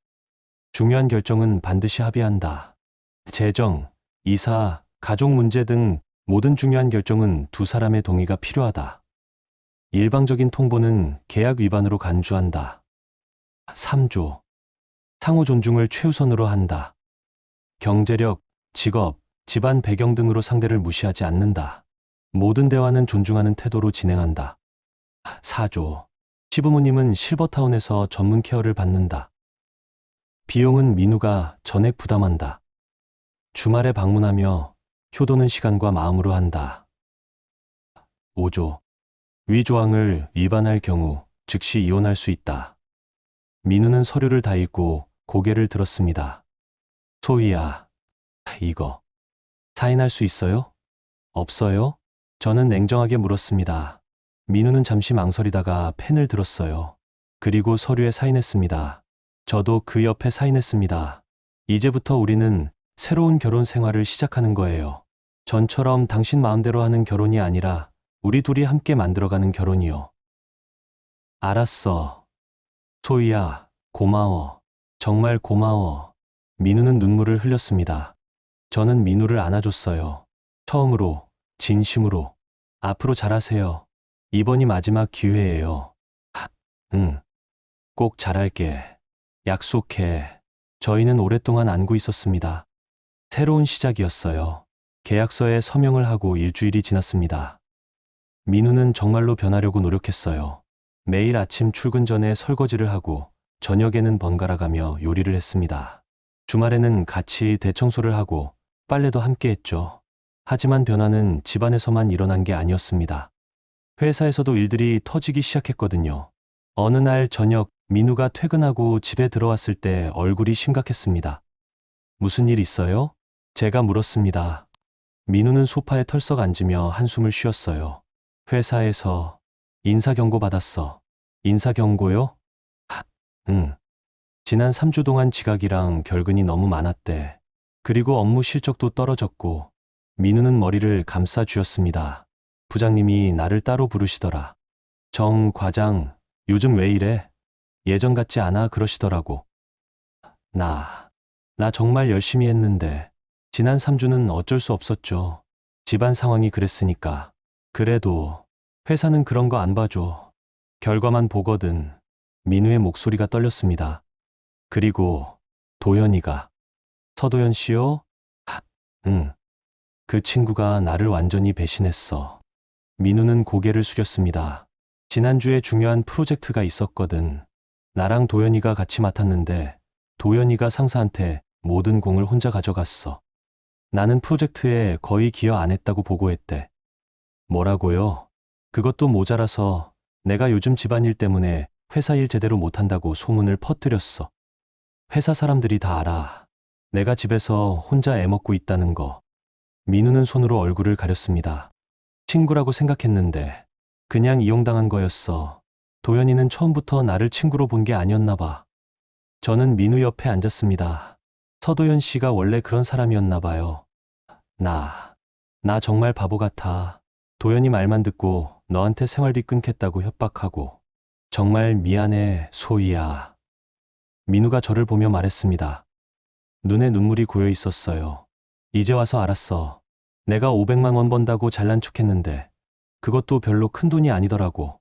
중요한 결정은 반드시 합의한다. 재정, 이사, 가족 문제 등 모든 중요한 결정은 두 사람의 동의가 필요하다. 일방적인 통보는 계약 위반으로 간주한다. 3조. 상호 존중을 최우선으로 한다. 경제력, 직업, 집안 배경 등으로 상대를 무시하지 않는다. 모든 대화는 존중하는 태도로 진행한다. 4조. 시부모님은 실버타운에서 전문 케어를 받는다. 비용은 민우가 전액 부담한다. 주말에 방문하며 효도는 시간과 마음으로 한다. 5조. 위 조항을 위반할 경우 즉시 이혼할 수 있다. 민우는 서류를 다 읽고 고개를 들었습니다. 소희야, 이거 사인할 수 있어요? 없어요? 저는 냉정하게 물었습니다. 민우는 잠시 망설이다가 펜을 들었어요. 그리고 서류에 사인했습니다. 저도 그 옆에 사인했습니다. 이제부터 우리는 새로운 결혼 생활을 시작하는 거예요. 전처럼 당신 마음대로 하는 결혼이 아니라 우리 둘이 함께 만들어가는 결혼이요. 알았어. 소희야, 고마워. 정말 고마워. 민우는 눈물을 흘렸습니다. 저는 민우를 안아줬어요. 처음으로, 진심으로. 앞으로 잘하세요. 이번이 마지막 기회예요. 응. 꼭 잘할게. 약속해. 저희는 오랫동안 안고 있었습니다. 새로운 시작이었어요. 계약서에 서명을 하고 일주일이 지났습니다. 민우는 정말로 변하려고 노력했어요. 매일 아침 출근 전에 설거지를 하고 저녁에는 번갈아가며 요리를 했습니다. 주말에는 같이 대청소를 하고 빨래도 함께 했죠. 하지만 변화는 집안에서만 일어난 게 아니었습니다. 회사에서도 일들이 터지기 시작했거든요. 어느 날 저녁 민우가 퇴근하고 집에 들어왔을 때 얼굴이 심각했습니다. 무슨 일 있어요? 제가 물었습니다. 민우는 소파에 털썩 앉으며 한숨을 쉬었어요. 회사에서 인사경고 받았어. 인사경고요? 응. 지난 3주 동안 지각이랑 결근이 너무 많았대. 그리고 업무 실적도 떨어졌고 민우는 머리를 감싸 쥐었습니다. 부장님이 나를 따로 부르시더라. 정 과장, 요즘 왜 이래? 예전 같지 않아 그러시더라고. 나 정말 열심히 했는데 지난 3주는 어쩔 수 없었죠. 집안 상황이 그랬으니까. 그래도 회사는 그런 거 안 봐줘. 결과만 보거든. 민우의 목소리가 떨렸습니다. 그리고 도연이가. 서도연 씨요? 응. 그 친구가 나를 완전히 배신했어. 민우는 고개를 숙였습니다. 지난주에 중요한 프로젝트가 있었거든. 나랑 도연이가 같이 맡았는데 도연이가 상사한테 모든 공을 혼자 가져갔어. 나는 프로젝트에 거의 기여 안 했다고 보고했대. 뭐라고요? 그것도 모자라서 내가 요즘 집안일 때문에 회사 일 제대로 못한다고 소문을 퍼뜨렸어. 회사 사람들이 다 알아. 내가 집에서 혼자 애 먹고 있다는 거. 민우는 손으로 얼굴을 가렸습니다. 친구라고 생각했는데 그냥 이용당한 거였어. 도연이는 처음부터 나를 친구로 본 게 아니었나 봐. 저는 민우 옆에 앉았습니다. 서도연 씨가 원래 그런 사람이었나 봐요. 나 정말 바보 같아. 도연이 말만 듣고 너한테 생활비 끊겠다고 협박하고. 정말 미안해, 소희야. 민우가 저를 보며 말했습니다. 눈에 눈물이 고여 있었어요. 이제 와서 알았어. 내가 500만 원 번다고 잘난 척했는데 그것도 별로 큰 돈이 아니더라고.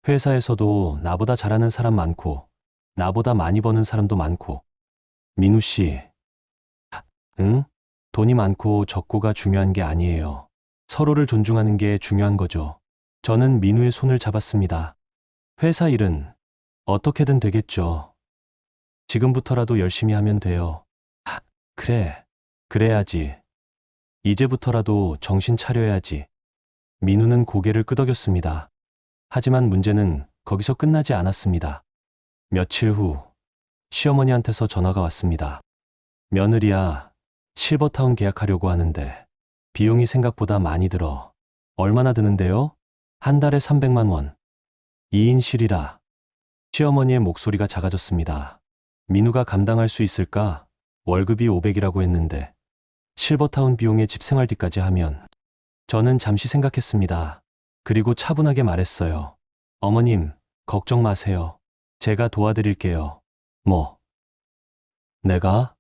회사에서도 나보다 잘하는 사람 많고 나보다 많이 버는 사람도 많고. 민우 씨. 응? 돈이 많고 적고가 중요한 게 아니에요. 서로를 존중하는 게 중요한 거죠. 저는 민우의 손을 잡았습니다. 회사 일은 어떻게든 되겠죠. 지금부터라도 열심히 하면 돼요. 그래. 그래야지. 이제부터라도 정신 차려야지. 민우는 고개를 끄덕였습니다. 하지만 문제는 거기서 끝나지 않았습니다. 며칠 후 시어머니한테서 전화가 왔습니다. 며느리야, 실버타운 계약하려고 하는데 비용이 생각보다 많이 들어. 얼마나 드는데요? 한 달에 300만 원. 2인실이라. 시어머니의 목소리가 작아졌습니다. 민우가 감당할 수 있을까? 월급이 500이라고 했는데 실버타운 비용에 집 생활비까지 하면. 저는 잠시 생각했습니다. 그리고 차분하게 말했어요. 어머님, 걱정 마세요. 제가 도와드릴게요. 뭐? 내가?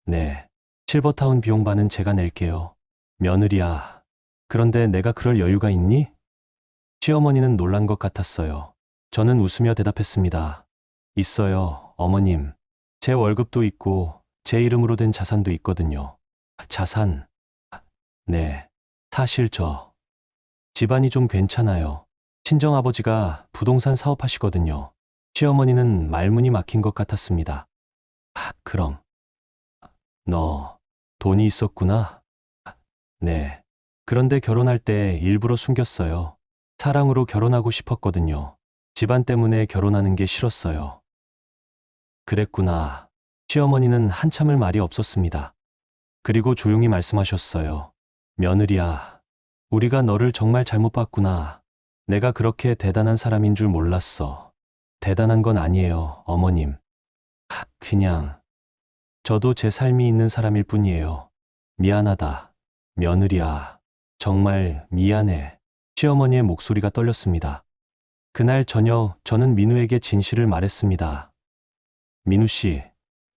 네. 실버타운 비용 반은 제가 낼게요. 며느리야. 그런데 내가 그럴 여유가 있니? 시어머니는 놀란 것 같았어요. 저는 웃으며 대답했습니다. 있어요, 어머님. 제 월급도 있고 제 이름으로 된 자산도 있거든요. 자산? 네. 사실 집안이 좀 괜찮아요. 친정아버지가 부동산 사업하시거든요. 시어머니는 말문이 막힌 것 같았습니다. 그럼 너 돈이 있었구나? 네. 그런데 결혼할 때 일부러 숨겼어요. 사랑으로 결혼하고 싶었거든요. 집안 때문에 결혼하는 게 싫었어요. 그랬구나. 시어머니는 한참을 말이 없었습니다. 그리고 조용히 말씀하셨어요. 며느리야, 우리가 너를 정말 잘못 봤구나. 내가 그렇게 대단한 사람인 줄 몰랐어. 대단한 건 아니에요, 어머님. 그냥 저도 제 삶이 있는 사람일 뿐이에요. 미안하다. 며느리야, 정말 미안해. 시어머니의 목소리가 떨렸습니다. 그날 저녁 저는 민우에게 진실을 말했습니다. 민우 씨,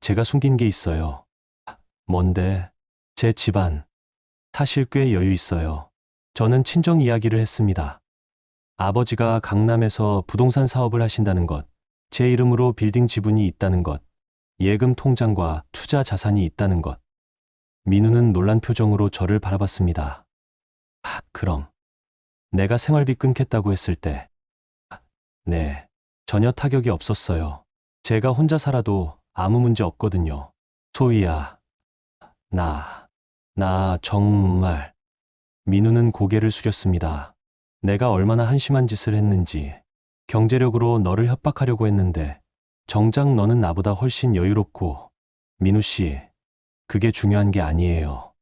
제가 숨긴 게 있어요. 뭔데? 제 집안. 사실 꽤 여유 있어요. 저는 친정 이야기를 했습니다. 아버지가 강남에서 부동산 사업을 하신다는 것, 제 이름으로 빌딩 지분이 있다는 것, 예금 통장과 투자 자산이 있다는 것. 민우는 놀란 표정으로 저를 바라봤습니다. 그럼 내가 생활비 끊겠다고 했을 때, 네, 전혀 타격이 없었어요. 제가 혼자 살아도 아무 문제 없거든요. 소희야, 나 정말. 민우는 고개를 숙였습니다. 내가 얼마나 한심한 짓을 했는지. 경제력으로 너를 협박하려고 했는데 정작 너는 나보다 훨씬 여유롭고. 민우 씨, 그게 중요한 게 아니에요.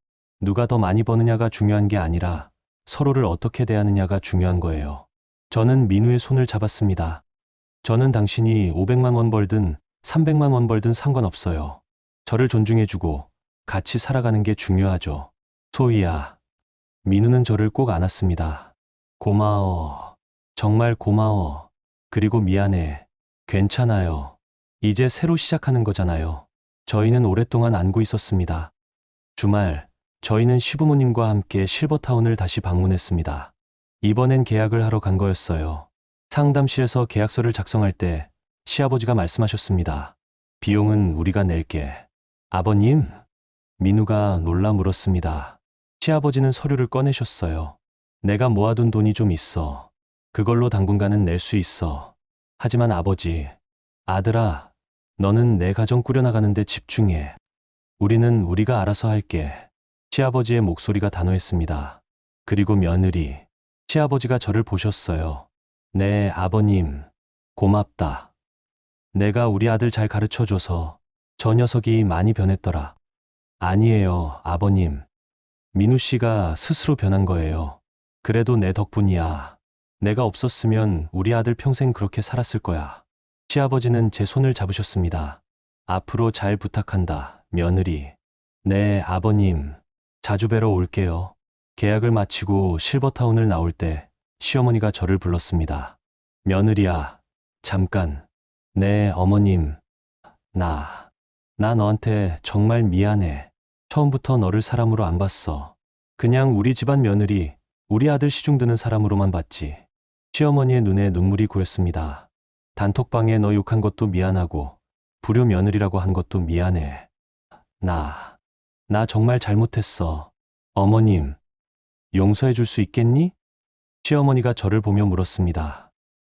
누가 더 많이 버느냐가 중요한 게 아니라 서로를 어떻게 대하느냐가 중요한 거예요. 저는 민우의 손을 잡았습니다. 저는 당신이 500만 원 벌든 300만 원 벌든 상관없어요. 저를 존중해주고 같이 살아가는 게 중요하죠. 소희야. 민우는 저를 꼭 안았습니다. 고마워. 정말 고마워. 그리고 미안해. 괜찮아요. 이제 새로 시작하는 거잖아요. 저희는 오랫동안 안고 있었습니다. 주말, 저희는 시부모님과 함께 실버타운을 다시 방문했습니다. 이번엔 계약을 하러 간 거였어요. 상담실에서 계약서를 작성할 때 시아버지가 말씀하셨습니다. 비용은 우리가 낼게. 아버님? 민우가 놀라 물었습니다. 시아버지는 서류를 꺼내셨어요. 내가 모아둔 돈이 좀 있어. 그걸로 당분간은 낼 수 있어. 하지만 아버지, 아들아, 너는 내 가정 꾸려나가는데 집중해. 우리는 우리가 알아서 할게. 시아버지의 목소리가 단호했습니다. 그리고 며느리, 시아버지가 저를 보셨어요. 네, 아버님. 고맙다. 내가 우리 아들 잘 가르쳐줘서 저 녀석이 많이 변했더라. 아니에요, 아버님. 민우 씨가 스스로 변한 거예요. 그래도 내 덕분이야. 내가 없었으면 우리 아들 평생 그렇게 살았을 거야. 시아버지는 제 손을 잡으셨습니다. 앞으로 잘 부탁한다, 며느리. 네, 아버님. 자주 뵈러 올게요. 계약을 마치고 실버타운을 나올 때 시어머니가 저를 불렀습니다. 며느리야, 잠깐. 네, 어머님. 나 너한테 정말 미안해. 처음부터 너를 사람으로 안 봤어. 그냥 우리 집안 며느리, 우리 아들 시중 드는 사람으로만 봤지. 시어머니의 눈에 눈물이 고였습니다. 단톡방에 너 욕한 것도 미안하고 불효 며느리라고 한 것도 미안해. 나 정말 잘못했어. 어머님, 용서해 줄 수 있겠니? 시어머니가 저를 보며 물었습니다.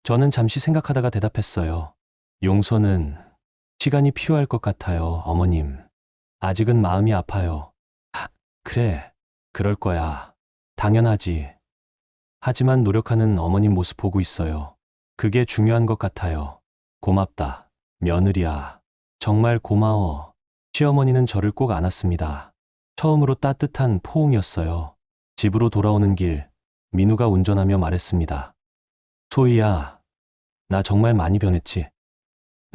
저는 잠시 생각하다가 대답했어요. 용서는 시간이 필요할 것 같아요, 어머님. 아직은 마음이 아파요. 그래, 그럴 거야. 당연하지. 하지만 노력하는 어머님 모습 보고 있어요. 그게 중요한 것 같아요. 고맙다, 며느리야. 정말 고마워. 시어머니는 저를 꼭 안았습니다. 처음으로 따뜻한 포옹이었어요. 집으로 돌아오는 길, 민우가 운전하며 말했습니다. 소희야, 나 정말 많이 변했지?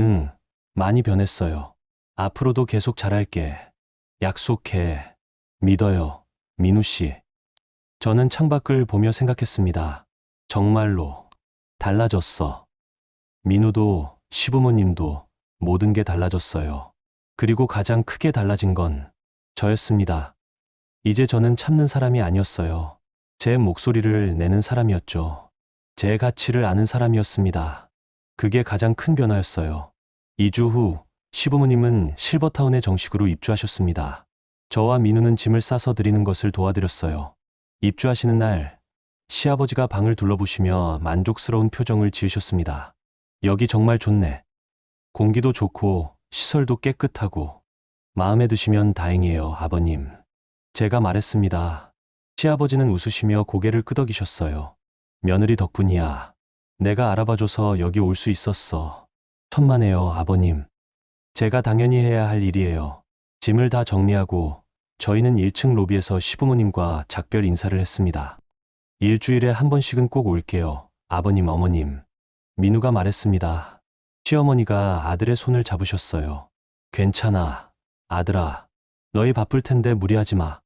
응, 많이 변했어요. 앞으로도 계속 잘할게. 약속해. 믿어요, 민우 씨. 저는 창밖을 보며 생각했습니다. 정말로 달라졌어. 민우도 시부모님도 모든 게 달라졌어요. 그리고 가장 크게 달라진 건 저였습니다. 이제 저는 참는 사람이 아니었어요. 제 목소리를 내는 사람이었죠. 제 가치를 아는 사람이었습니다. 그게 가장 큰 변화였어요. 2주 후 시부모님은 실버타운에 정식으로 입주하셨습니다. 저와 민우는 짐을 싸서 드리는 것을 도와드렸어요. 입주하시는 날 시아버지가 방을 둘러보시며 만족스러운 표정을 지으셨습니다. 여기 정말 좋네. 공기도 좋고 시설도 깨끗하고 마음에 드시면 다행이에요, 아버님. 제가 말했습니다. 시아버지는 웃으시며 고개를 끄덕이셨어요. 며느리 덕분이야. 내가 알아봐줘서 여기 올 수 있었어. 천만에요, 아버님. 제가 당연히 해야 할 일이에요. 짐을 다 정리하고 저희는 1층 로비에서 시부모님과 작별 인사를 했습니다. 일주일에 한 번씩은 꼭 올게요, 아버님, 어머님. 민우가 말했습니다. 시어머니가 아들의 손을 잡으셨어요. 괜찮아, 아들아. 너희 바쁠 텐데 무리하지 마.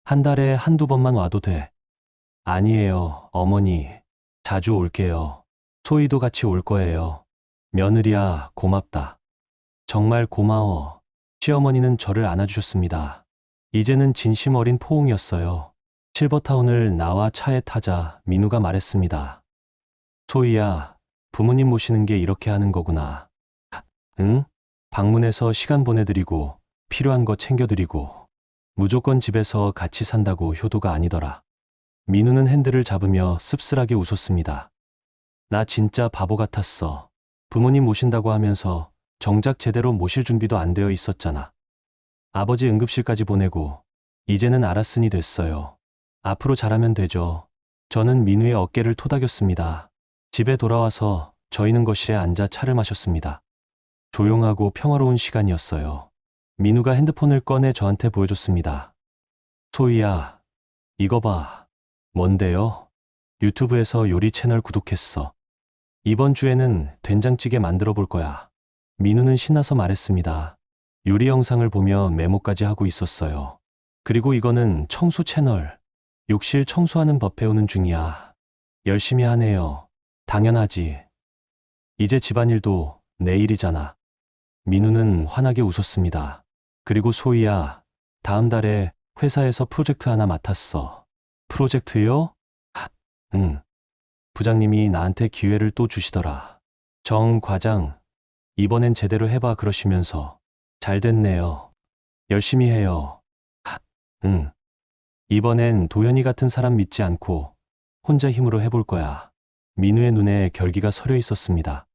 한 달에 한두 번만 와도 돼. 아니에요, 어머니. 자주 올게요. 소희도 같이 올 거예요. 며느리야, 고맙다. 정말 고마워. 시어머니는 저를 안아주셨습니다. 이제는 진심 어린 포옹이었어요. 실버타운을 나와 차에 타자 민우가 말했습니다. 소희야, 부모님 모시는 게 이렇게 하는 거구나. 응? 방문해서 시간 보내드리고 필요한 거 챙겨드리고 무조건 집에서 같이 산다고 효도가 아니더라. 민우는 핸들을 잡으며 씁쓸하게 웃었습니다. 나 진짜 바보 같았어. 부모님 모신다고 하면서 정작 제대로 모실 준비도 안 되어 있었잖아. 아버지 응급실까지 보내고 이제는 알았으니 됐어요. 앞으로 잘하면 되죠. 저는 민우의 어깨를 토닥였습니다. 집에 돌아와서 저희는 거실에 앉아 차를 마셨습니다. 조용하고 평화로운 시간이었어요. 민우가 핸드폰을 꺼내 저한테 보여줬습니다. 소희야, 이거 봐. 뭔데요? 유튜브에서 요리 채널 구독했어. 이번 주에는 된장찌개 만들어 볼 거야. 민우는 신나서 말했습니다. 요리 영상을 보며 메모까지 하고 있었어요. 그리고 이거는 청소 채널. 욕실 청소하는 법 배우는 중이야. 열심히 하네요. 당연하지. 이제 집안일도 내 일이잖아. 민우는 환하게 웃었습니다. 그리고 소희야, 다음 달에 회사에서 프로젝트 하나 맡았어. 프로젝트요? 응. 부장님이 나한테 기회를 또 주시더라. 정 과장, 이번엔 제대로 해봐 그러시면서. 잘 됐네요. 열심히 해요. 응. 이번엔 도현이 같은 사람 믿지 않고 혼자 힘으로 해볼 거야. 민우의 눈에 결기가 서려 있었습니다.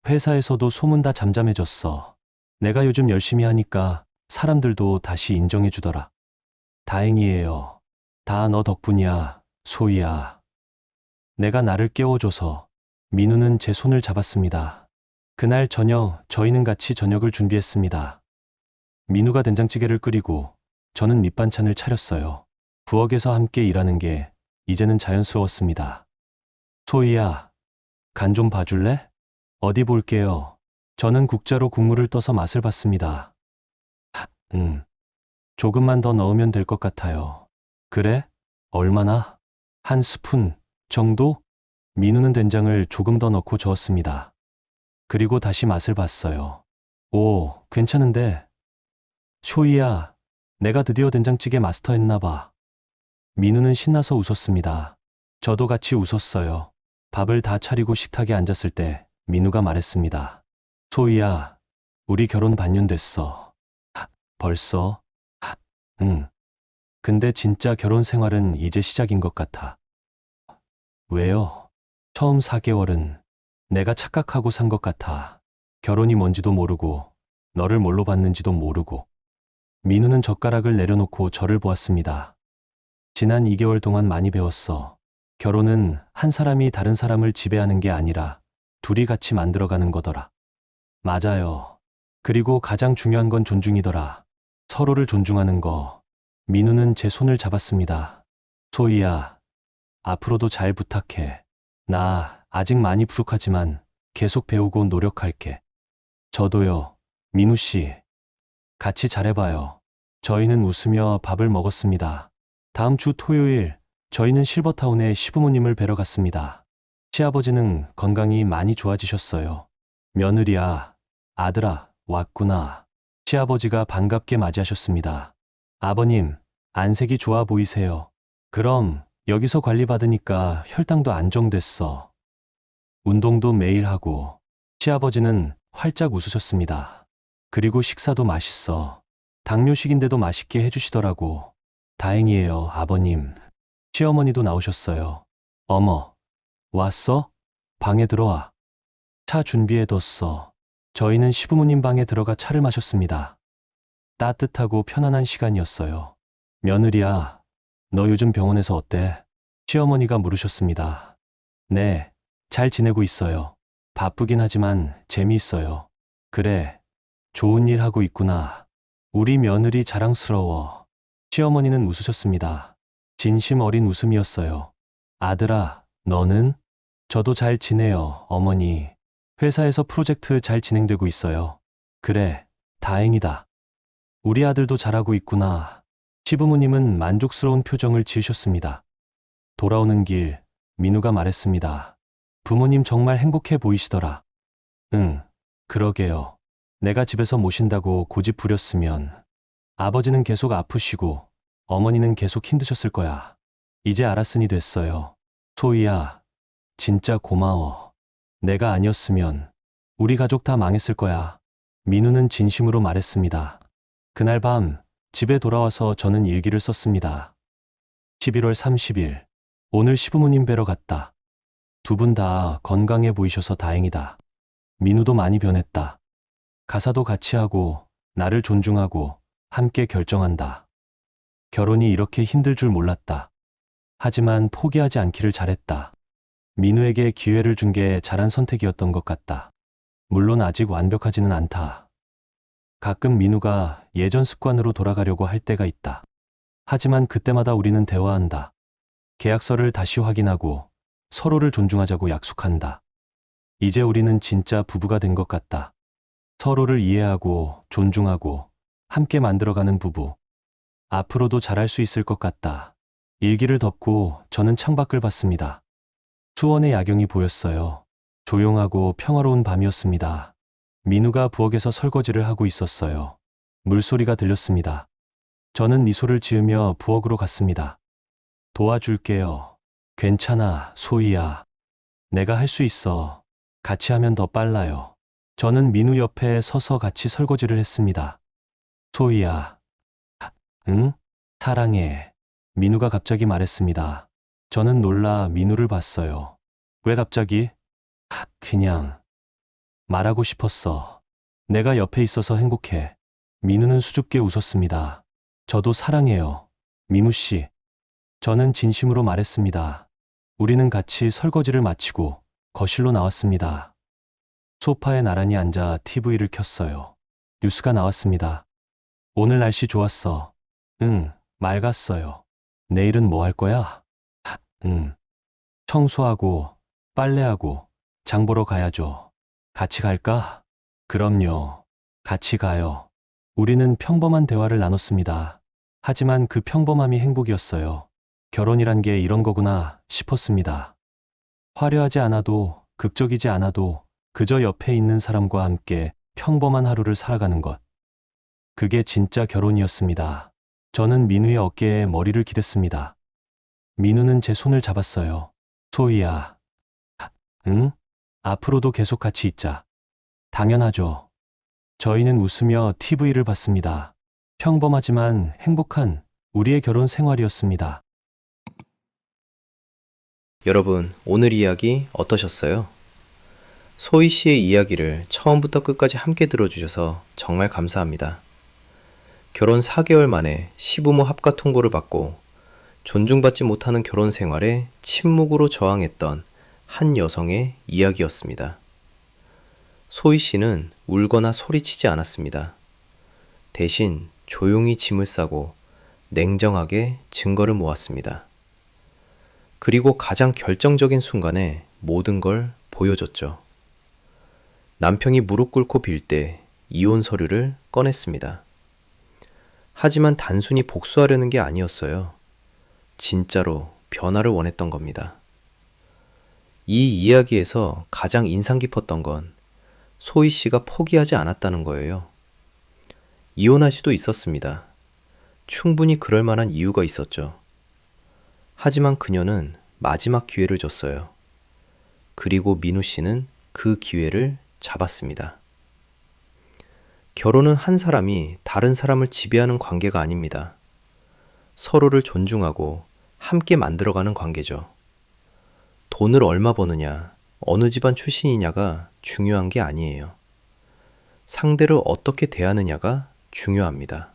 회사에서도 소문 다 잠잠해졌어. 내가 요즘 열심히 하니까 사람들도 다시 인정해주더라. 다행이에요. 다 너 덕분이야, 소희야. 내가 나를 깨워줘서 민우는 제 손을 잡았습니다. 그날 저녁 저희는 같이 저녁을 준비했습니다. 민우가 된장찌개를 끓이고 저는 밑반찬을 차렸어요. 부엌에서 함께 일하는 게 이제는 자연스러웠습니다. 소희야, 간 좀 봐줄래? 어디 볼게요. 저는 국자로 국물을 떠서 맛을 봤습니다. 응, 조금만 더 넣으면 될 것 같아요. 그래? 얼마나? 한 스푼 정도? 민우는 된장을 조금 더 넣고 저었습니다. 그리고 다시 맛을 봤어요. 오, 괜찮은데? 쇼이야, 내가 드디어 된장찌개 마스터했나 봐. 민우는 신나서 웃었습니다. 저도 같이 웃었어요. 밥을 다 차리고 식탁에 앉았을 때 민우가 말했습니다. 소희야, 우리 결혼 반년 됐어. 벌써? 응. 근데 진짜 결혼 생활은 이제 시작인 것 같아. 왜요? 처음 4개월은 내가 착각하고 산 것 같아. 결혼이 뭔지도 모르고 너를 뭘로 봤는지도 모르고. 민우는 젓가락을 내려놓고 저를 보았습니다. 지난 2개월 동안 많이 배웠어. 결혼은 한 사람이 다른 사람을 지배하는 게 아니라 둘이 같이 만들어가는 거더라. 맞아요. 그리고 가장 중요한 건 존중이더라. 서로를 존중하는 거. 민우는 제 손을 잡았습니다. 소희야, 앞으로도 잘 부탁해. 나 아직 많이 부족하지만 계속 배우고 노력할게. 저도요, 민우 씨. 같이 잘해봐요. 저희는 웃으며 밥을 먹었습니다. 다음 주 토요일, 저희는 실버타운에 시부모님을 뵈러 갔습니다. 시아버지는 건강이 많이 좋아지셨어요. 며느리야, 아들아, 왔구나. 시아버지가 반갑게 맞이하셨습니다. 아버님, 안색이 좋아 보이세요. 그럼 여기서 관리받으니까 혈당도 안정됐어. 운동도 매일 하고. 시아버지는 활짝 웃으셨습니다. 그리고 식사도 맛있어. 당뇨식인데도 맛있게 해주시더라고. 다행이에요, 아버님. 시어머니도 나오셨어요. 어머, 왔어? 방에 들어와. 차 준비해뒀어. 저희는 시부모님 방에 들어가 차를 마셨습니다. 따뜻하고 편안한 시간이었어요. 며느리야, 너 요즘 병원에서 어때? 시어머니가 물으셨습니다. 네, 잘 지내고 있어요. 바쁘긴 하지만 재미있어요. 그래, 좋은 일 하고 있구나. 우리 며느리 자랑스러워. 시어머니는 웃으셨습니다. 진심 어린 웃음이었어요. 아들아, 너는? 저도 잘 지내요, 어머니. 회사에서 프로젝트 잘 진행되고 있어요. 그래, 다행이다. 우리 아들도 잘하고 있구나. 시부모님은 만족스러운 표정을 지으셨습니다. 돌아오는 길, 민우가 말했습니다. 부모님 정말 행복해 보이시더라. 응, 그러게요. 내가 집에서 모신다고 고집 부렸으면 아버지는 계속 아프시고 어머니는 계속 힘드셨을 거야. 이제 알았으니 됐어요. 소희야, 진짜 고마워. 내가 아니었으면 우리 가족 다 망했을 거야. 민우는 진심으로 말했습니다. 그날 밤 집에 돌아와서 저는 일기를 썼습니다. 11월 30일, 오늘 시부모님 뵈러 갔다. 두 분 다 건강해 보이셔서 다행이다. 민우도 많이 변했다. 가사도 같이 하고, 나를 존중하고, 함께 결정한다. 결혼이 이렇게 힘들 줄 몰랐다. 하지만 포기하지 않기를 잘했다. 민우에게 기회를 준 게 잘한 선택이었던 것 같다. 물론 아직 완벽하지는 않다. 가끔 민우가 예전 습관으로 돌아가려고 할 때가 있다. 하지만 그때마다 우리는 대화한다. 계약서를 다시 확인하고 서로를 존중하자고 약속한다. 이제 우리는 진짜 부부가 된 것 같다. 서로를 이해하고 존중하고 함께 만들어가는 부부. 앞으로도 잘할 수 있을 것 같다. 일기를 덮고 저는 창밖을 봤습니다. 수원의 야경이 보였어요. 조용하고 평화로운 밤이었습니다. 민우가 부엌에서 설거지를 하고 있었어요. 물소리가 들렸습니다. 저는 미소를 지으며 부엌으로 갔습니다. 도와줄게요. 괜찮아, 소희야. 내가 할 수 있어. 같이 하면 더 빨라요. 저는 민우 옆에 서서 같이 설거지를 했습니다. 소희야. 응? 사랑해. 민우가 갑자기 말했습니다. 저는 놀라 민우를 봤어요. 왜 갑자기? 그냥 말하고 싶었어. 내가 옆에 있어서 행복해. 민우는 수줍게 웃었습니다. 저도 사랑해요. 민우 씨. 저는 진심으로 말했습니다. 우리는 같이 설거지를 마치고 거실로 나왔습니다. 소파에 나란히 앉아 TV를 켰어요. 뉴스가 나왔습니다. 오늘 날씨 좋았어. 응, 맑았어요. 내일은 뭐 할 거야? 응, 청소하고, 빨래하고, 장 보러 가야죠. 같이 갈까? 그럼요. 같이 가요. 우리는 평범한 대화를 나눴습니다. 하지만 그 평범함이 행복이었어요. 결혼이란 게 이런 거구나 싶었습니다. 화려하지 않아도, 극적이지 않아도, 그저 옆에 있는 사람과 함께 평범한 하루를 살아가는 것. 그게 진짜 결혼이었습니다. 저는 민우의 어깨에 머리를 기댔습니다. 민우는 제 손을 잡았어요. 소희야. 응? 앞으로도 계속 같이 있자. 당연하죠. 저희는 웃으며 TV를 봤습니다. 평범하지만 행복한 우리의 결혼 생활이었습니다. 여러분, 오늘 이야기 어떠셨어요? 소희 씨의 이야기를 처음부터 끝까지 함께 들어주셔서 정말 감사합니다. 결혼 4개월 만에 시부모 합가 통보를 받고 존중받지 못하는 결혼 생활에 침묵으로 저항했던 한 여성의 이야기였습니다. 소희 씨는 울거나 소리치지 않았습니다. 대신 조용히 짐을 싸고 냉정하게 증거를 모았습니다. 그리고 가장 결정적인 순간에 모든 걸 보여줬죠. 남편이 무릎 꿇고 빌 때 이혼 서류를 꺼냈습니다. 하지만 단순히 복수하려는 게 아니었어요. 진짜로 변화를 원했던 겁니다. 이 이야기에서 가장 인상 깊었던 건 소희 씨가 포기하지 않았다는 거예요. 이혼할 수도 있었습니다. 충분히 그럴 만한 이유가 있었죠. 하지만 그녀는 마지막 기회를 줬어요. 그리고 민우 씨는 그 기회를 잡았습니다. 결혼은 한 사람이 다른 사람을 지배하는 관계가 아닙니다. 서로를 존중하고 함께 만들어가는 관계죠. 돈을 얼마 버느냐, 어느 집안 출신이냐가 중요한 게 아니에요. 상대를 어떻게 대하느냐가 중요합니다.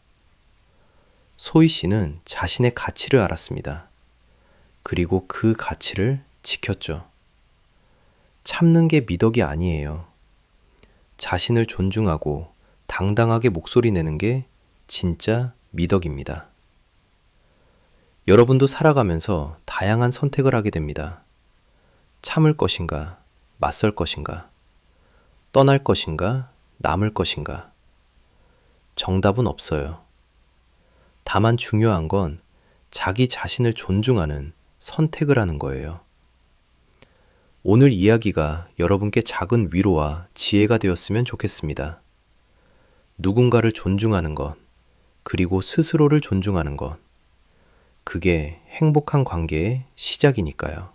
소희 씨는 자신의 가치를 알았습니다. 그리고 그 가치를 지켰죠. 참는 게 미덕이 아니에요. 자신을 존중하고 당당하게 목소리 내는 게 진짜 미덕입니다. 여러분도 살아가면서 다양한 선택을 하게 됩니다. 참을 것인가, 맞설 것인가, 떠날 것인가, 남을 것인가. 정답은 없어요. 다만 중요한 건 자기 자신을 존중하는 선택을 하는 거예요. 오늘 이야기가 여러분께 작은 위로와 지혜가 되었으면 좋겠습니다. 누군가를 존중하는 것, 그리고 스스로를 존중하는 것. 그게 행복한 관계의 시작이니까요.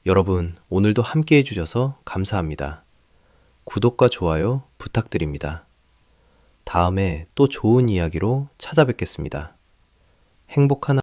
여러분, 오늘도 함께 해주셔서 감사합니다. 구독과 좋아요 부탁드립니다. 다음에 또 좋은 이야기로 찾아뵙겠습니다. 행복한